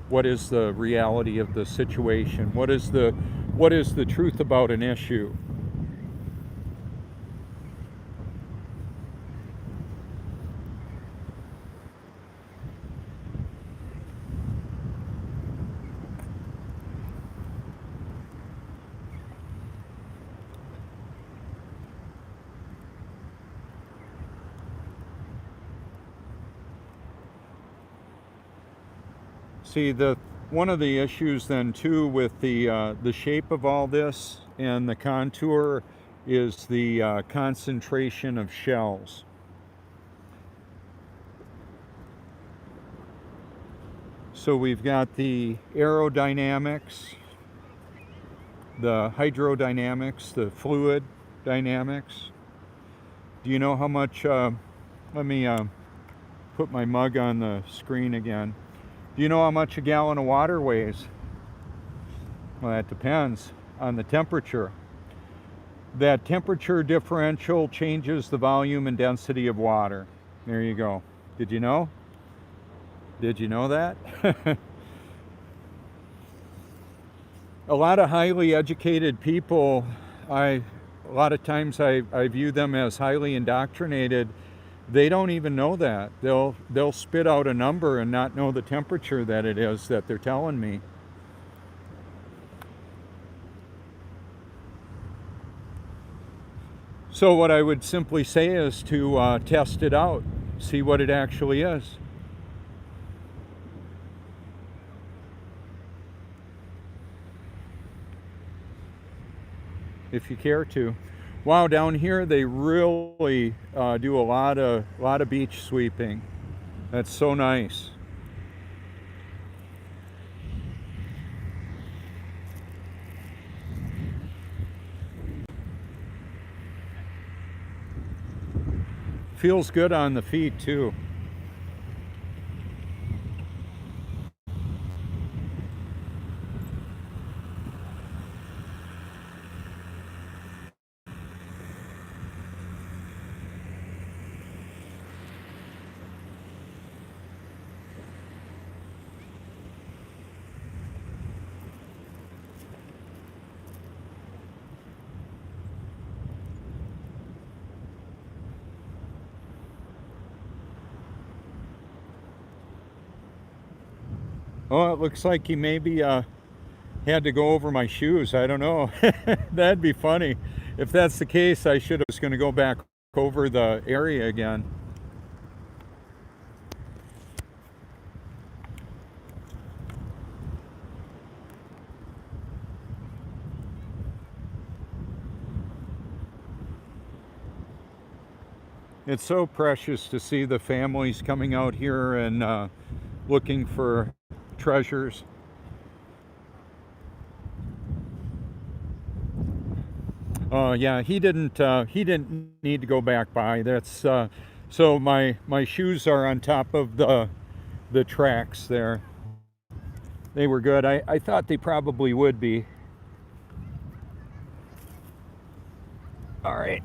S1: What is the reality of the situation? What is the truth about an issue? See, one of the issues then too with the shape of all this and the contour is the concentration of shells. So we've got the aerodynamics, the hydrodynamics, the fluid dynamics. Do you know how much, let me put my mug on the screen again. Do you know how much a gallon of water weighs? Well, that depends on the temperature. That temperature differential changes the volume and density of water. There you go. Did you know? Did you know that? A lot of highly educated people, a lot of times I view them as highly indoctrinated. They don't even know that. They'll spit out a number and not know the temperature that it is that they're telling me. So what I would simply say is to test it out, see what it actually is. If you care to. Wow, down here they really do a lot of beach sweeping. That's so nice. feels good on the feet too. Oh, it looks like he maybe had to go over my shoes. I don't know. That'd be funny. If that's the case, I should have was going to go back over the area again. It's so precious to see the families coming out here and looking for treasures. Yeah, he didn't need to go back by. That's so my shoes are on top of the tracks there. They were good. I thought they probably would be. All right.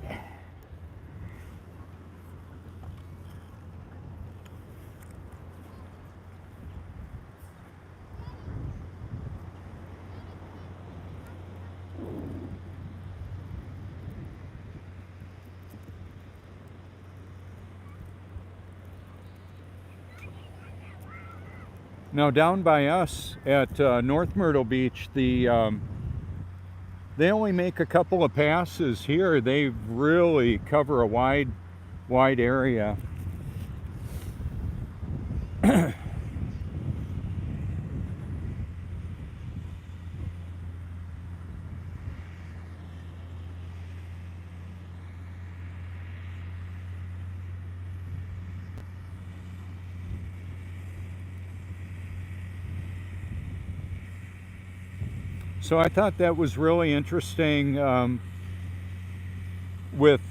S1: Now down by us at North Myrtle Beach, they only make a couple of passes here. They really cover a wide area. So I thought that was really interesting with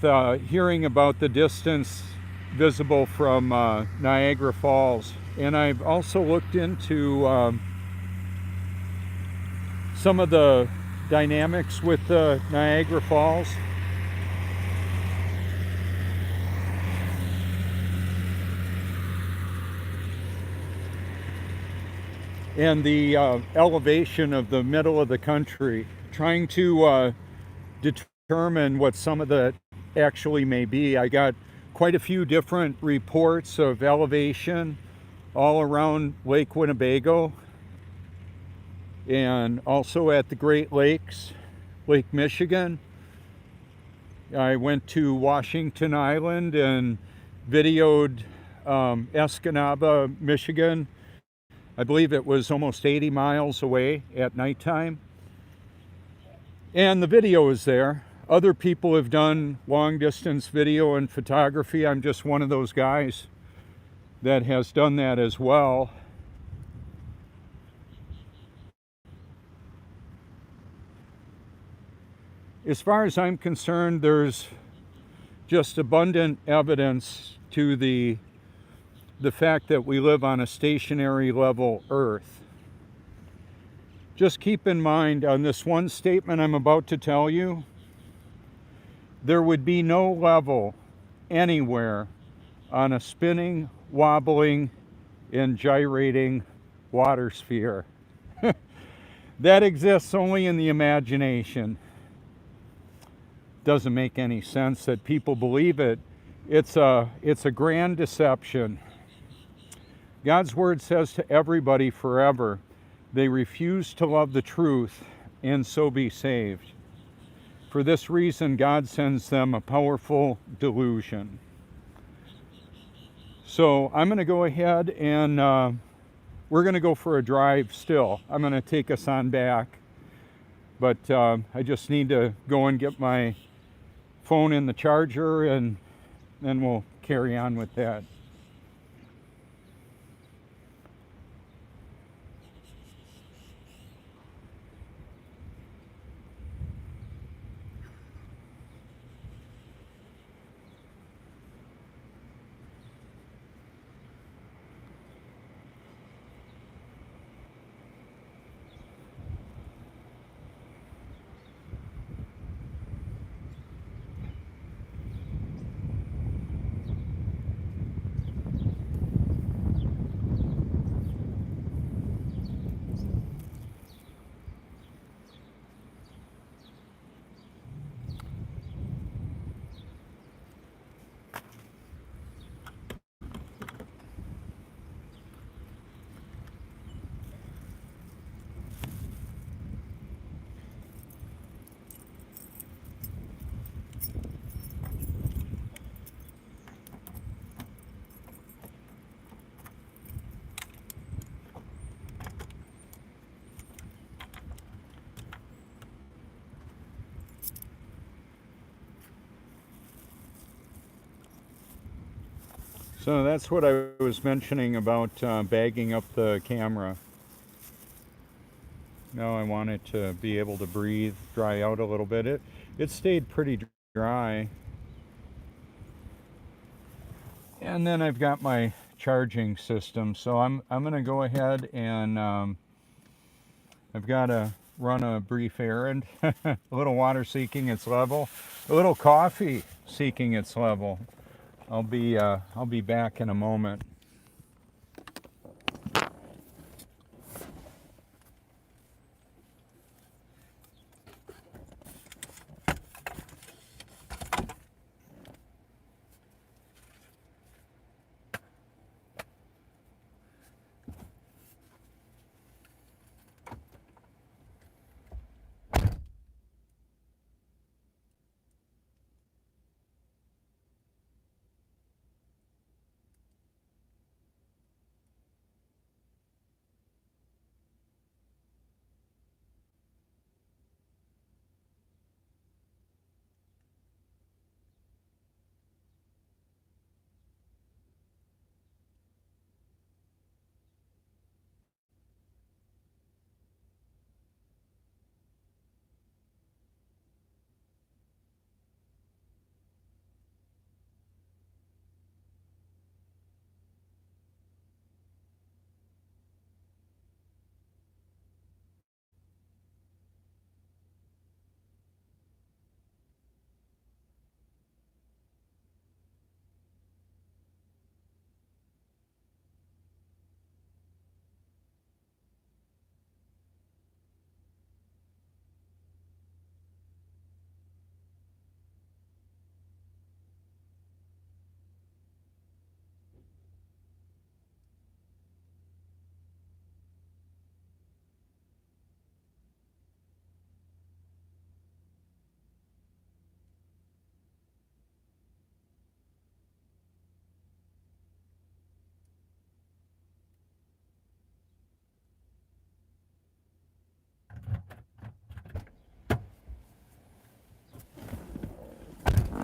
S1: hearing about the distance visible from Niagara Falls. And I've also looked into some of the dynamics with Niagara Falls. And the elevation of the middle of the country, trying to determine what some of that actually may be. I got quite a few different reports of elevation all around Lake Winnebago and also at the Great Lakes, Lake Michigan. I went to Washington Island and videoed Escanaba, Michigan. I believe it was almost 80 miles away at nighttime. And the video is there. Other people have done long distance video and photography. I'm just one of those guys that has done that as well. As far as I'm concerned, there's just abundant evidence to the fact that we live on a stationary level Earth. Just keep in mind on this one statement I'm about to tell you, there would be no level anywhere on a spinning, wobbling, and gyrating water sphere. That exists only in the imagination. Doesn't make any sense that people believe it. It's a grand deception. God's word says to everybody forever, they refuse to love the truth and so be saved. For this reason, God sends them a powerful delusion. So I'm going to go ahead and we're going to go for a drive still. I'm going to take us on back. But I just need to go and get my phone in the charger and then we'll carry on with that. So that's what I was mentioning about bagging up the camera. Now I want it to be able to breathe, dry out a little bit. It stayed pretty dry. And then I've got my charging system. So I'm going to go ahead and I've got to run a brief errand. A little water seeking its level, a little coffee seeking its level. I'll be back in a moment.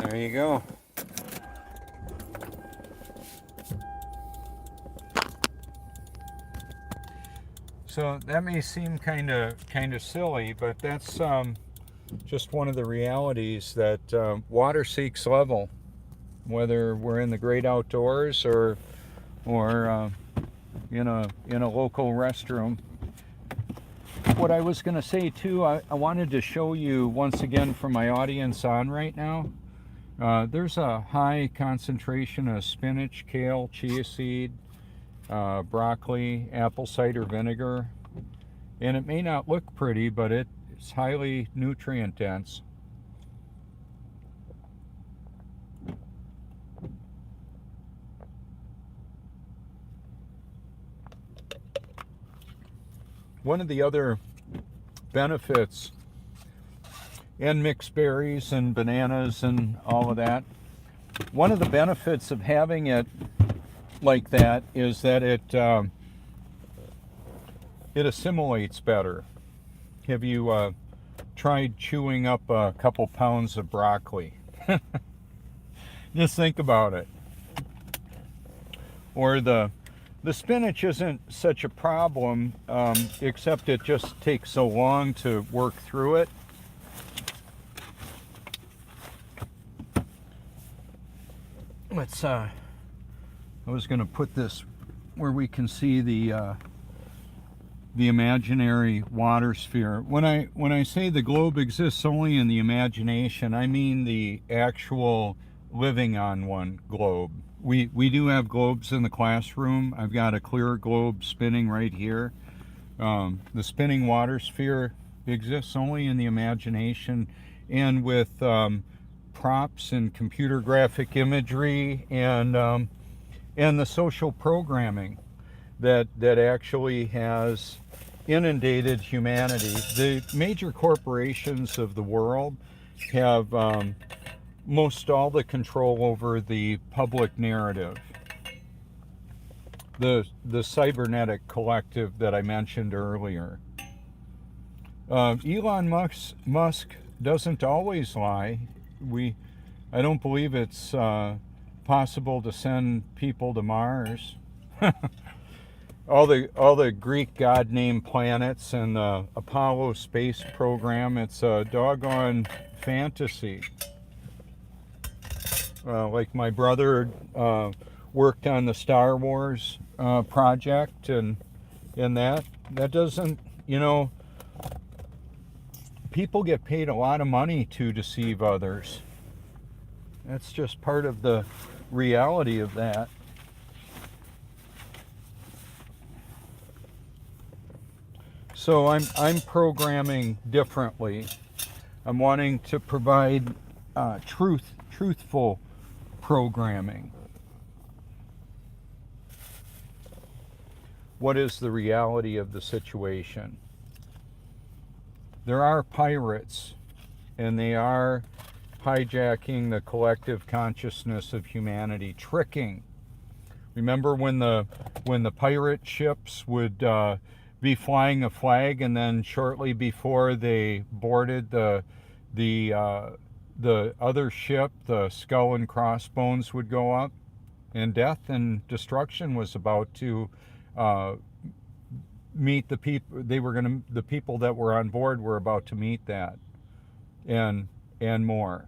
S1: There you go. So that may seem kind of silly, but that's just one of the realities that water seeks level, whether we're in the great outdoors or in a local restroom. What I was going to say too, I wanted to show you once again for my audience on right now. There's a high concentration of spinach, kale, chia seed, broccoli, apple cider vinegar, and it may not look pretty, but it's highly nutrient dense. One of the other benefits, and mixed berries and bananas and all of that, one of the benefits of having it like that is that it assimilates better. Have you tried chewing up a couple pounds of broccoli? Just think about it. Or the spinach isn't such a problem, except it just takes so long to work through it. Let's I was going to put this where we can see the imaginary water sphere. When I say the globe exists only in the imagination, I mean the actual living on one globe. We do have globes in the classroom. I've got a clear globe spinning right here. The spinning water sphere exists only in the imagination, and with props and computer graphic imagery and the social programming that actually has inundated humanity. The major corporations of the world have most all the control over the public narrative. The cybernetic collective that I mentioned earlier. Elon Musk doesn't always lie. I don't believe it's possible to send people to Mars. all the Greek god named planets and the Apollo space program. It's a doggone fantasy. Like my brother worked on the Star Wars project, and that doesn't, people get paid a lot of money to deceive others. That's just part of the reality of that. So I'm programming differently. I'm wanting to provide truthful programming. What is the reality of the situation? There are pirates, and they are hijacking the collective consciousness of humanity, tricking. Remember when the pirate ships would be flying a flag, and then shortly before they boarded the other ship, the skull and crossbones would go up, and death and destruction was about to meet the people. The people that were on board were about to meet that, and more.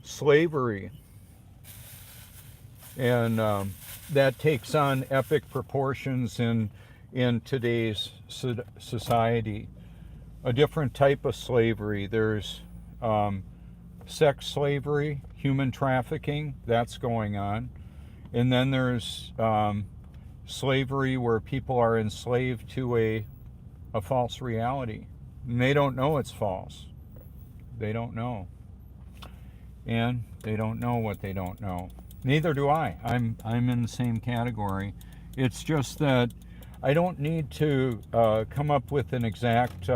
S1: Slavery, and that takes on epic proportions in today's society. A different type of slavery. There's sex slavery, human trafficking, that's going on. And then there's slavery where people are enslaved to a false reality. And they don't know it's false. They don't know. And they don't know what they don't know. Neither do I. I'm in the same category. It's just that I don't need to come up with an exact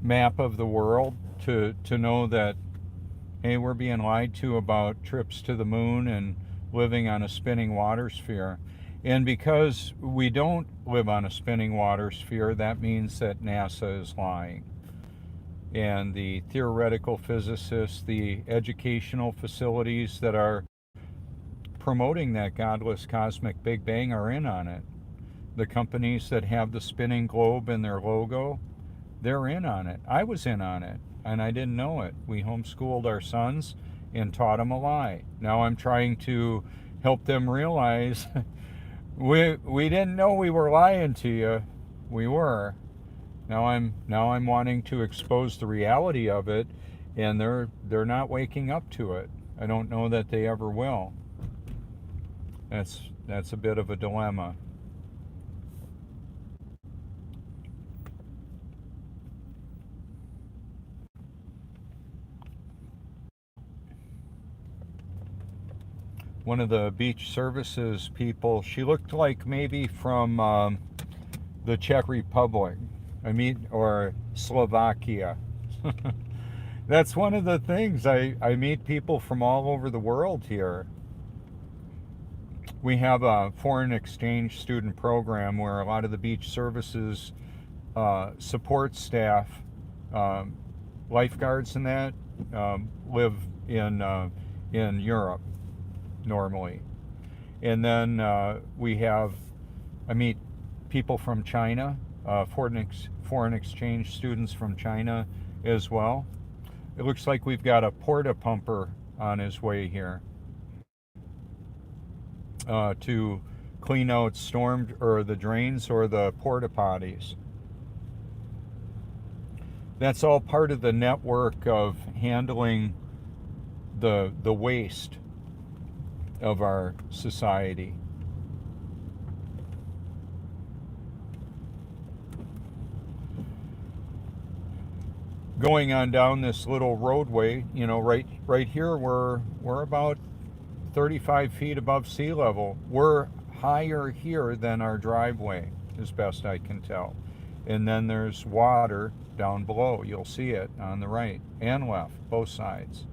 S1: map of the world to know that, hey, we're being lied to about trips to the moon and living on a spinning water sphere. And because we don't live on a spinning water sphere, that means that NASA is lying. And the theoretical physicists, the educational facilities that are promoting that godless cosmic Big Bang are in on it. The companies that have the spinning globe in their logo, they're in on it. I was in on it, and I didn't know it. We homeschooled our sons and taught them a lie. Now I'm trying to help them realize we didn't know we were lying to you. We were. Now I'm wanting to expose the reality of it, and they're not waking up to it. I don't know that they ever will. That's a bit of a dilemma. One of the beach services people, she looked like maybe from the Czech Republic, or Slovakia. That's one of the things. I meet people from all over the world here. We have a foreign exchange student program where a lot of the beach services support staff, lifeguards and that, live in Europe normally. And then I meet people from China, foreign exchange students from China as well. It looks like we've got a porta pumper on his way here to clean out the drains or the porta potties. That's all part of the network of handling the waste of our society. Going on down this little roadway, right here we're about 35 feet above sea level. We're higher here than our driveway, as best I can tell. And then there's water down below. You'll see it on the right and left, both sides.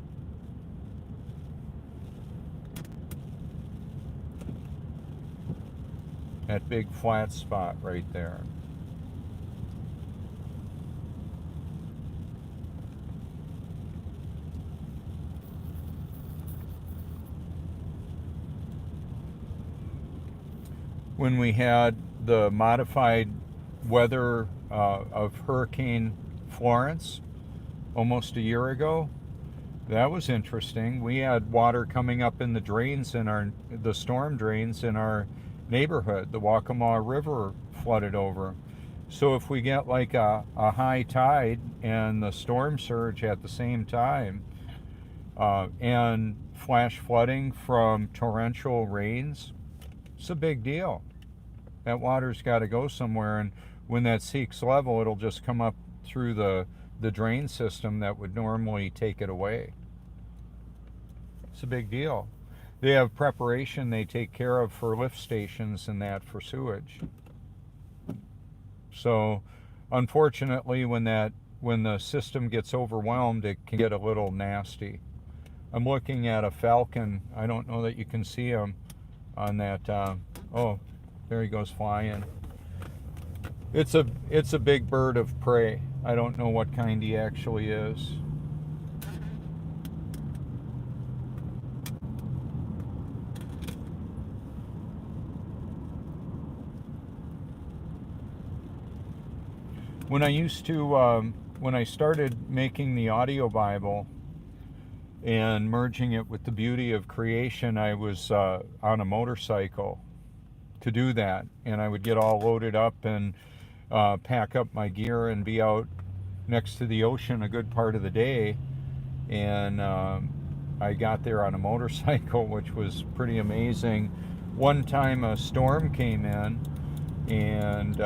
S1: That big flat spot right there. when we had the modified weather of Hurricane Florence almost a year ago. That was interesting. We had water coming up in the drains in the storm drains in our neighborhood. The Waccamaw River flooded over. So if we get like a high tide and the storm surge at the same time, and flash flooding from torrential rains, it's a big deal. That water's got to go somewhere, and when that seeks level, it'll just come up through the drain system that would normally take it away. It's a big deal. They have preparation they take care of for lift stations and that for sewage. So unfortunately, when the system gets overwhelmed, it can get a little nasty. I'm looking at a falcon. I don't know that you can see him on that. Oh, there he goes flying. It's a big bird of prey. I don't know what kind he actually is. When I started making the audio Bible and merging it with the beauty of creation, I was on a motorcycle to do that, and I would get all loaded up and pack up my gear and be out next to the ocean a good part of the day. And I got there on a motorcycle, which was pretty amazing. One time a storm came in, and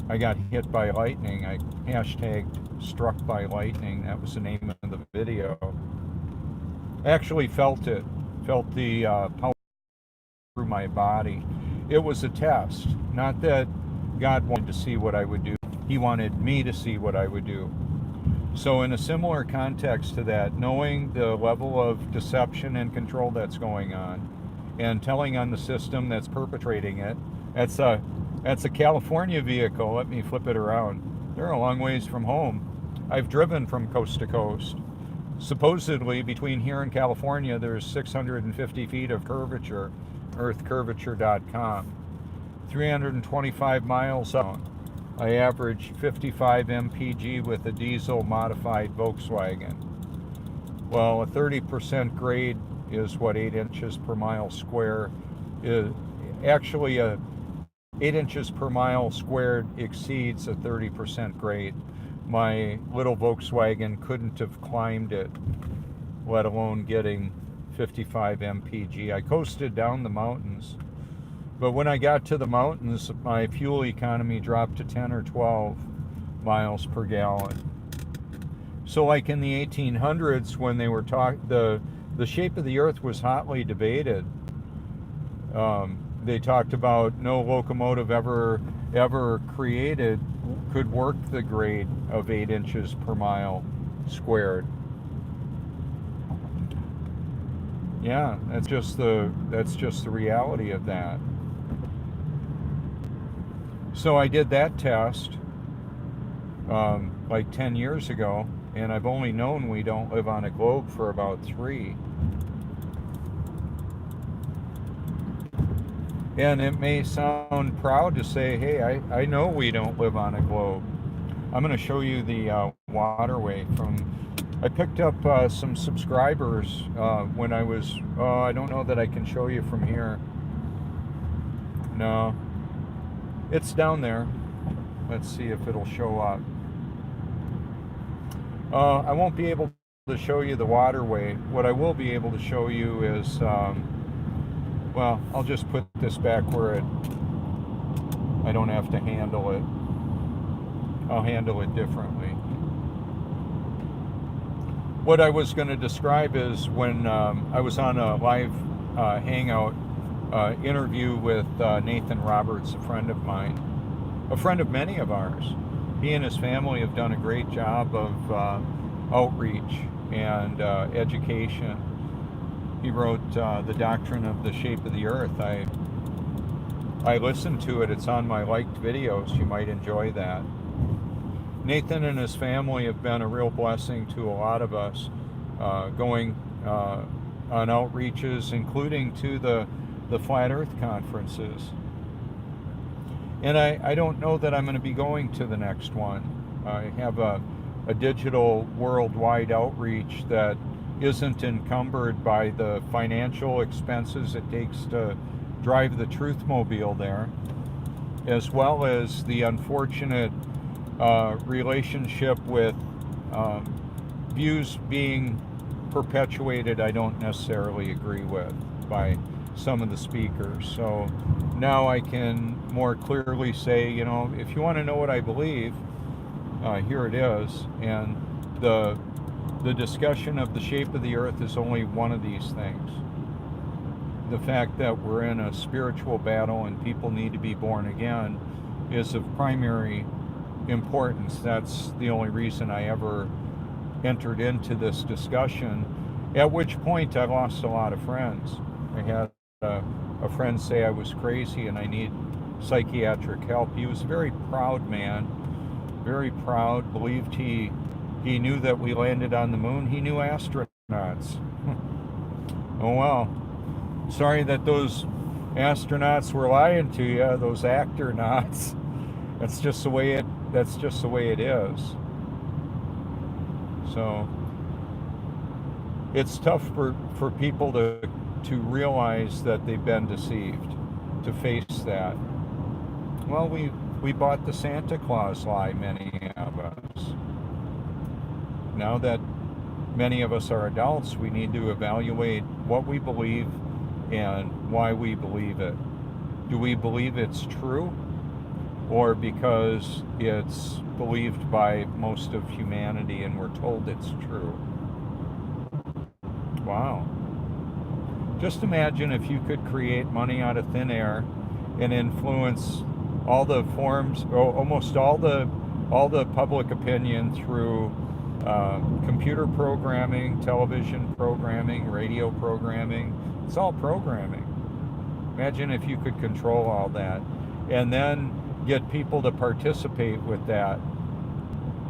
S1: I got hit by lightning. I hashtagged struck by lightning. That was the name of the video. I actually felt the power through my body. It was a test. Not that God wanted to see what I would do. He wanted me to see what I would do. So in a similar context to that, knowing the level of deception and control that's going on, and telling on the system that's perpetrating it, that's a California vehicle. Let me flip it around. They're a long ways from home. I've driven from coast to coast. Supposedly, between here and California, there's 650 feet of curvature, earthcurvature.com. 325 miles out. I average 55 mpg with a diesel modified Volkswagen. Well, a 30% grade is what 8 inches per mile square is. Actually, 8 inches per mile squared exceeds a 30% grade. My little Volkswagen couldn't have climbed it, let alone getting 55 mpg. I coasted down the mountains, but when I got to the mountains, my fuel economy dropped to 10 or 12 miles per gallon. So like in the 1800s, when they were the shape of the earth was hotly debated. They talked about no locomotive ever created could work the grade of 8 inches per mile squared. Yeah, that's just the reality of that. So I did that test like 10 years ago, and I've only known we don't live on a globe for about 3. And it may sound proud to say, hey, I know we don't live on a globe. I'm going to show you the waterway I picked up some subscribers when I was, I don't know that I can show you from here. No, it's down there. Let's see if it'll show up. I won't be able to show you the waterway. What I will be able to show you is, well, I'll just put this back where I don't have to handle it. I'll handle it differently. What I was going to describe is when I was on a live hangout interview with Nathan Roberts, a friend of mine, a friend of many of ours. He and his family have done a great job of outreach and education. He wrote The Doctrine of the Shape of the Earth. I listened to it. It's on my liked videos. You might enjoy that. Nathan and his family have been a real blessing to a lot of us, going on outreaches, including to the Flat Earth conferences. And I don't know that I'm going to be going to the next one. I have a digital worldwide outreach that isn't encumbered by the financial expenses it takes to drive the Truth Mobile there, as well as the unfortunate relationship with views being perpetuated I don't necessarily agree with by some of the speakers. So now I can more clearly say, you know, if you want to know what I believe, here it is. And the discussion of the shape of the earth is only one of these things. The fact that we're in a spiritual battle and people need to be born again is of primary importance. That's the only reason I ever entered into this discussion, at which point I lost a lot of friends. I had a friend say I was crazy and I need psychiatric help. He was a very proud man, very proud, believed he knew that we landed on the moon. He knew astronauts. Oh well. Sorry that those astronauts were lying to you, those actor-nauts. That's just the way it is. So it's tough for people to realize that they've been deceived, to face that. Well, we bought the Santa Claus lie, many of us. Now that many of us are adults, we need to evaluate what we believe and why we believe it. Do we believe it's true, or because it's believed by most of humanity and we're told it's true? Wow. Just imagine if you could create money out of thin air and influence all the forms, or almost all the public opinion through computer programming, television programming, radio programming. It's all programming. Imagine if you could control all that and then get people to participate with that,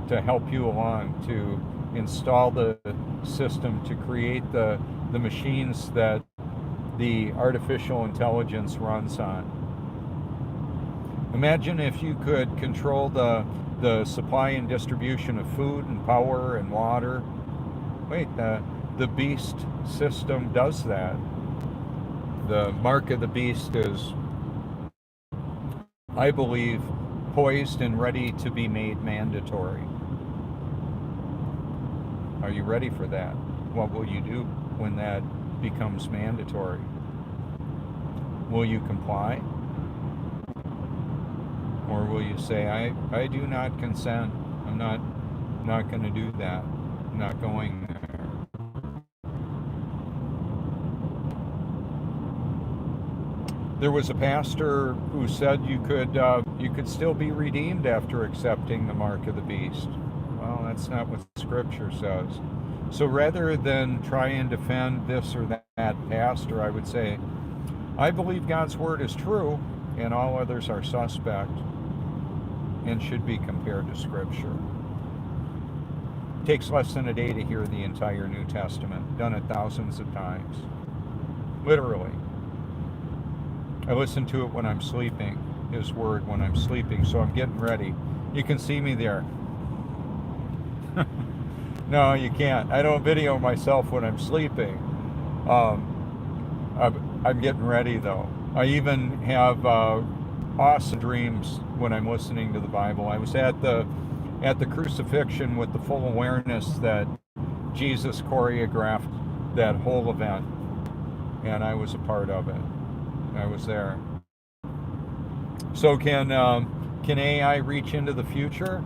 S1: to help you along, to install the system, to create the machines that the artificial intelligence runs on. Imagine if you could control the supply and distribution of food and power and water. Wait, the beast system does that. The mark of the beast is, I believe, poised and ready to be made mandatory. Are you ready for that? What will you do when that becomes mandatory? Will you comply? Or will you say, I do not consent. I'm not going to do that. I'm not going there. There was a pastor who said you could still be redeemed after accepting the mark of the beast. Well, that's not what Scripture says. So rather than try and defend this or that pastor, I would say, I believe God's word is true and all others are suspect and should be compared to Scripture. It takes less than a day to hear the entire New Testament, done it thousands of times. Literally. I listen to it when I'm sleeping, His word when I'm sleeping, so I'm getting ready. You can see me there. No, you can't. I don't video myself when I'm sleeping. I'm getting ready though. I even have awesome dreams when I'm listening to the Bible. I was at the crucifixion with the full awareness that Jesus choreographed that whole event, and I was a part of it. I was there. So can AI reach into the future?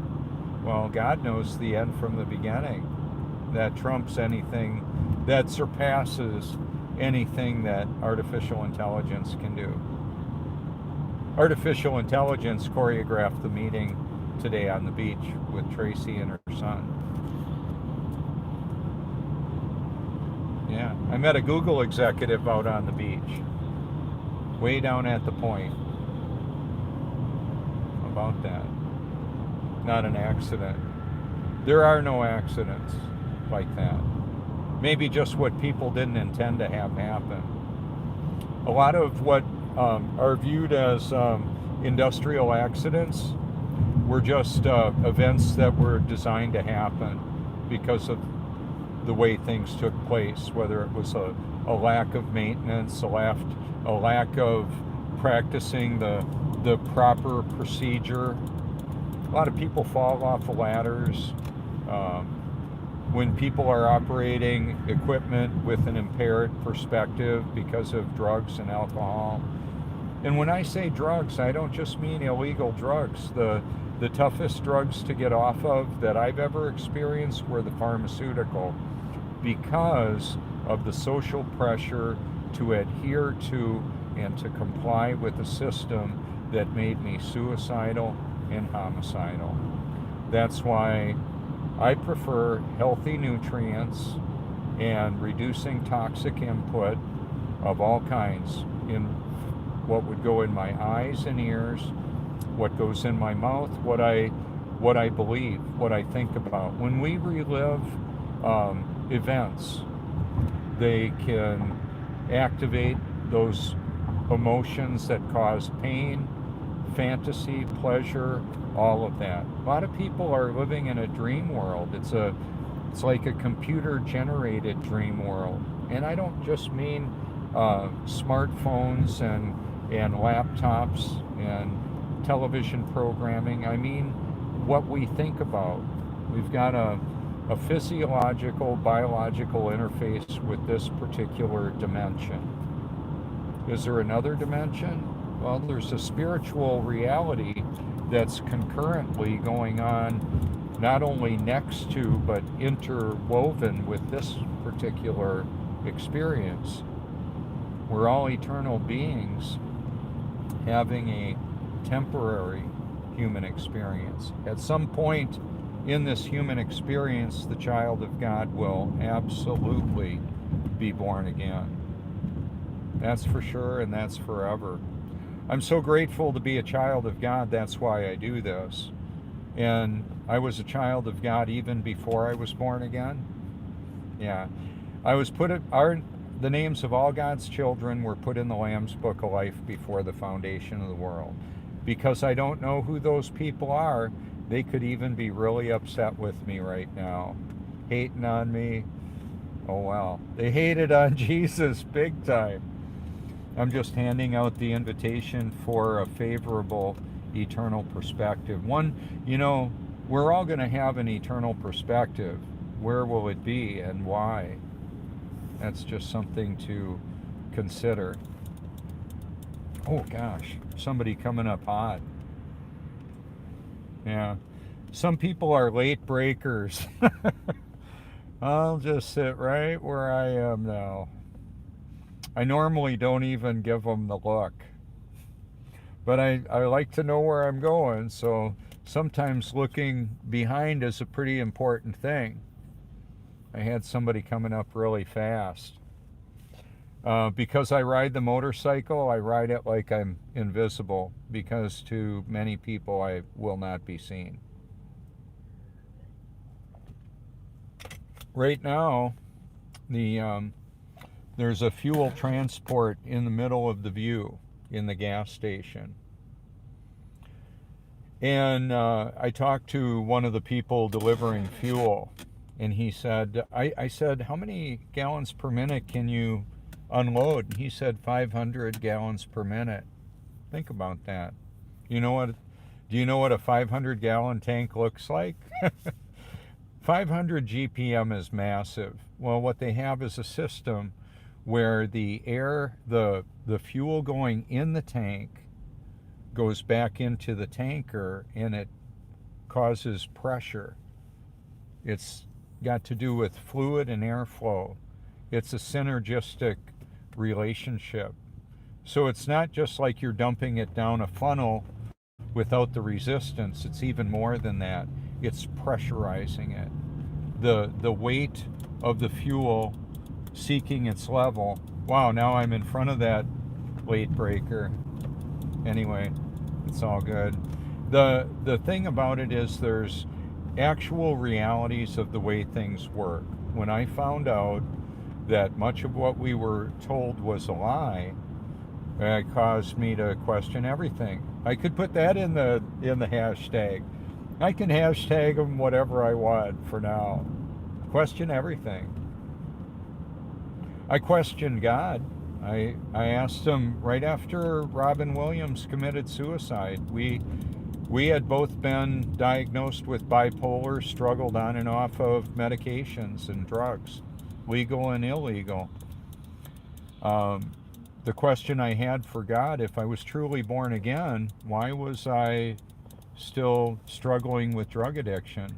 S1: Well, God knows the end from the beginning. That trumps anything, that surpasses anything that artificial intelligence can do. Artificial intelligence choreographed the meeting today on the beach with Tracy and her son. Yeah, I met a Google executive out on the beach, way down at the point. How about that? Not an accident. There are no accidents like that. Maybe just what people didn't intend to have happen. A lot of what are viewed as industrial accidents were just events that were designed to happen because of the way things took place, whether it was a lack of maintenance, a lack of practicing the proper procedure. A lot of people fall off of ladders. When people are operating equipment with an impaired perspective because of drugs and alcohol. And when I say drugs, I don't just mean illegal drugs. The toughest drugs to get off of that I've ever experienced were the pharmaceutical, because of the social pressure to adhere to and to comply with a system that made me suicidal and homicidal. That's why I prefer healthy nutrients and reducing toxic input of all kinds in what would go in my eyes and ears, what goes in my mouth, what I believe, what I think about. When we relive events, they can activate those emotions that cause pain, fantasy, pleasure, all of that. A lot of people are living in a dream world. It's like a computer generated dream world. And I don't just mean smartphones and laptops and television programming. I mean what we think about. We've got a physiological, biological interface with this particular dimension. Is there another dimension? Well, there's a spiritual reality that's concurrently going on, not only next to, but interwoven with this particular experience. We're all eternal beings having a temporary human experience. At some point in this human experience, the child of God will absolutely be born again. That's for sure, and that's forever. I'm so grateful to be a child of God. That's why I do this. And I was a child of God even before I was born again. Yeah. The names of all God's children were put in the Lamb's Book of Life before the foundation of the world. Because I don't know who those people are, they could even be really upset with me right now. Hating on me. Oh well. They hated on Jesus big time. I'm just handing out the invitation for a favorable eternal perspective. We're all going to have an eternal perspective. Where will it be and why? That's just something to consider. Oh gosh, somebody coming up hot. Yeah, some people are late breakers. I'll just sit right where I am now. I normally don't even give them the look. But I like to know where I'm going, so sometimes looking behind is a pretty important thing. I had somebody coming up really fast. Because I ride the motorcycle, I ride it like I'm invisible, because to many people I will not be seen. Right now, there's a fuel transport in the middle of the view in the gas station. And I talked to one of the people delivering fuel, and he said, I said, how many gallons per minute can you unload? And he said 500 gallons per minute. Think about that. Do you know what a 500 gallon tank looks like? 500 GPM is massive. Well, what they have is a system where the air, the fuel going in the tank goes back into the tanker, and it causes pressure. It's got to do with fluid and airflow. It's a synergistic relationship. So it's not just like you're dumping it down a funnel without the resistance. It's even more than that. It's pressurizing it. The weight of the fuel seeking its level. Wow, now I'm in front of that late breaker. Anyway, it's all good. The thing about it is there's actual realities of the way things work. When I found out that much of what we were told was a lie, It caused me to question everything. I could put that in the hashtag. I can hashtag them whatever I want for now. Question everything. I questioned God. I asked him right after Robin Williams committed suicide. We had both been diagnosed with bipolar, struggled on and off of medications and drugs, legal and illegal. The question I had for God, if I was truly born again, why was I still struggling with drug addiction?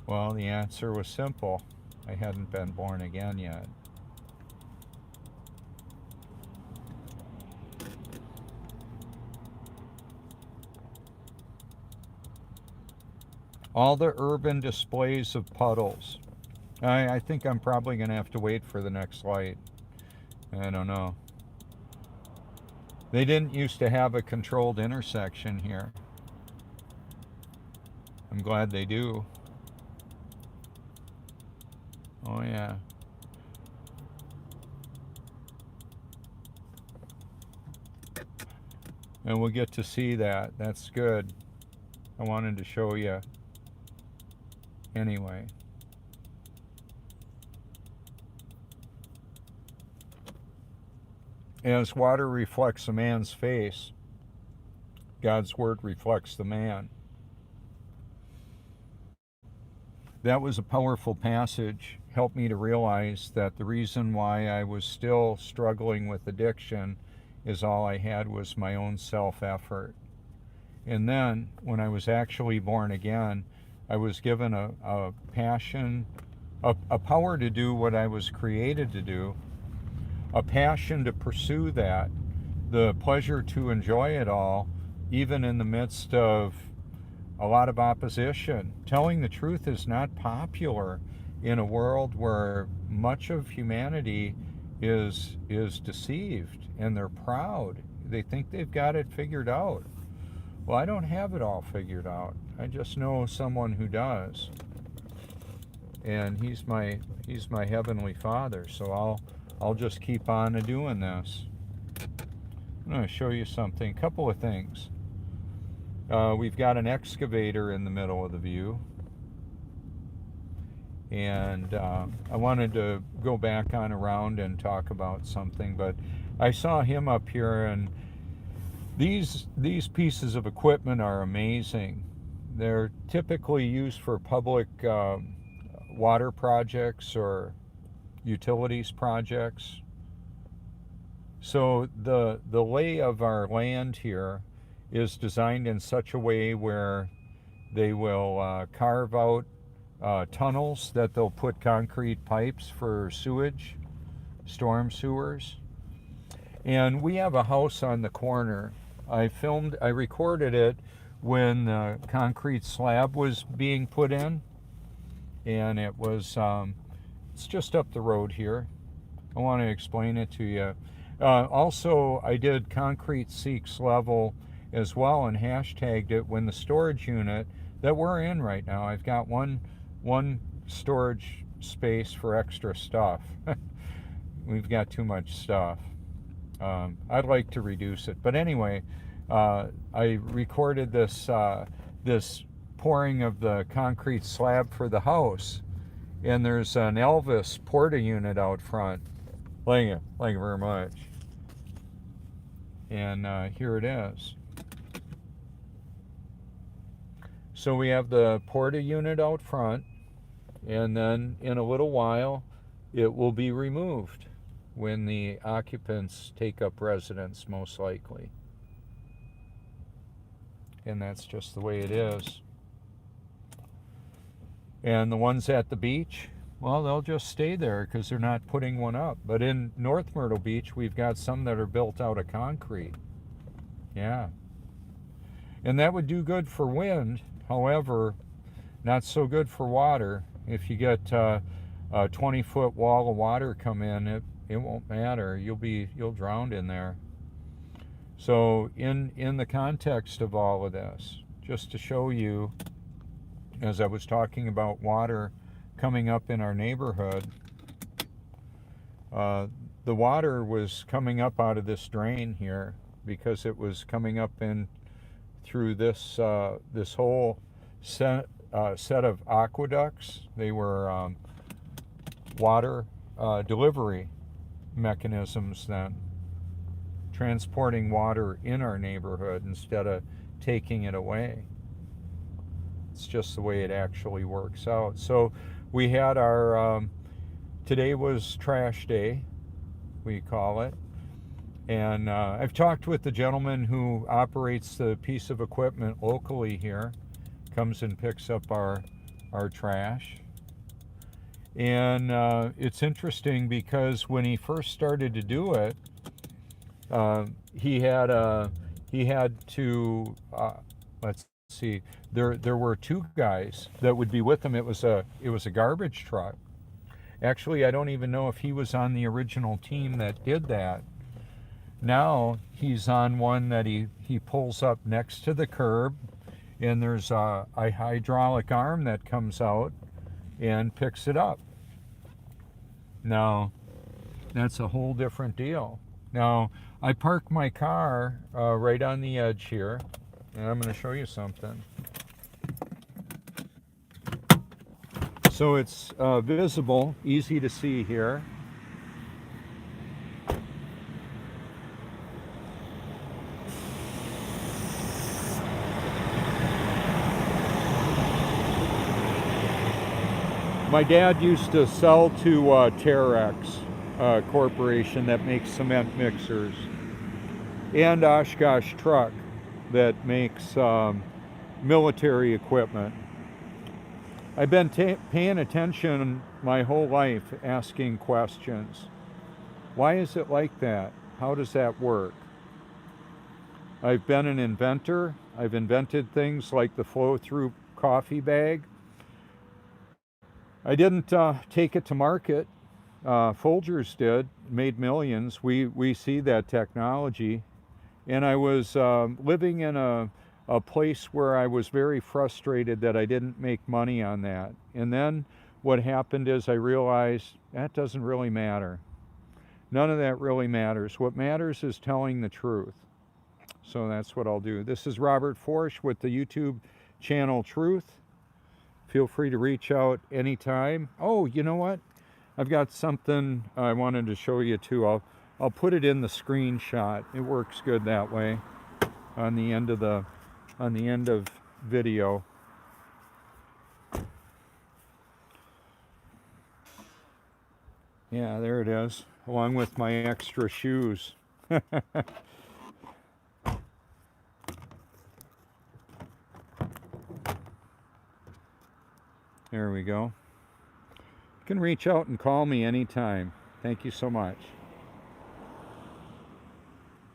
S1: Well, the answer was simple. I hadn't been born again yet. All the urban displays of puddles. I think I'm probably going to have to wait for the next light. I don't know. They didn't used to have a controlled intersection here. I'm glad they do. Oh yeah. And we'll get to see that. That's good. I wanted to show you. Anyway. As water reflects a man's face, God's word reflects the man. That was a powerful passage. Helped me to realize that the reason why I was still struggling with addiction is all I had was my own self-effort. And then, when I was actually born again, I was given a passion, a power to do what I was created to do, a passion to pursue that, the pleasure to enjoy it all, even in the midst of a lot of opposition. Telling the truth is not popular in a world where much of humanity is deceived, and they're proud. They think they've got it figured out. Well, I don't have it all figured out. I just know someone who does. And he's my heavenly Father, so I'll just keep on doing this. I'm going to show you something, a couple of things. We've got an excavator in the middle of the view. And I wanted to go back on around and talk about something, but I saw him up here, and these pieces of equipment are amazing. They're typically used for public water projects or utilities projects. So the lay of our land here is designed in such a way where they will carve out tunnels that they'll put concrete pipes for sewage, storm sewers. And we have a house on the corner. I recorded it when the concrete slab was being put in, and it was it's just up the road here. I want to explain it to you. Also, I did concrete seeks level as well and hashtagged it when the storage unit that we're in right now. I've got one storage space for extra stuff. We've got too much stuff. I'd like to reduce it, but anyway, I recorded this pouring of the concrete slab for the house, and there's an Elvis Porta unit out front. Thank you very much. And here it is. So we have the Porta unit out front, and then in a little while it will be removed when the occupants take up residence, most likely. And that's just the way it is. And the ones at the beach, well, they'll just stay there because they're not putting one up. But in North Myrtle Beach, we've got some that are built out of concrete. Yeah. And that would do good for wind. However, not so good for water. If you get a 20-foot wall of water come in, it won't matter. You'll drown in there. So in the context of all of this, just to show you, as I was talking about water coming up in our neighborhood, the water was coming up out of this drain here because it was coming up in through this this whole set of aqueducts. They were water delivery mechanisms then, transporting water in our neighborhood instead of taking it away. It's just the way it actually works out. So we had our, today was trash day, we call it. And I've talked with the gentleman who operates the piece of equipment locally here, comes and picks up our trash. And it's interesting because when he first started to do it, he had to let's see, there were two guys that would be with him. It was a garbage truck. Actually, I don't even know if he was on the original team that did that. Now he's on one that he pulls up next to the curb, and there's a hydraulic arm that comes out and picks it up. Now, that's a whole different deal. Now, I park my car right on the edge here, and I'm going to show you something. So it's visible, easy to see here. My dad used to sell to Terex Corporation that makes cement mixers, and Oshkosh Truck that makes military equipment. I've been paying attention my whole life, asking questions. Why is it like that? How does that work? I've been an inventor. I've invented things like the flow-through coffee bag. I didn't take it to market. Folgers did, made millions. We see that technology. And I was living in a place where I was very frustrated that I didn't make money on that. And then what happened is I realized that doesn't really matter. None of that really matters. What matters is telling the truth. So that's what I'll do. This is Robert Forsch with the YouTube channel Truth. Feel free to reach out anytime. Oh, you know what? I've got something I wanted to show you too. I'll put it in the screenshot. It works good that way on the end of video. Yeah, there it is, along with my extra shoes. There we go. You can reach out and call me anytime. Thank you so much.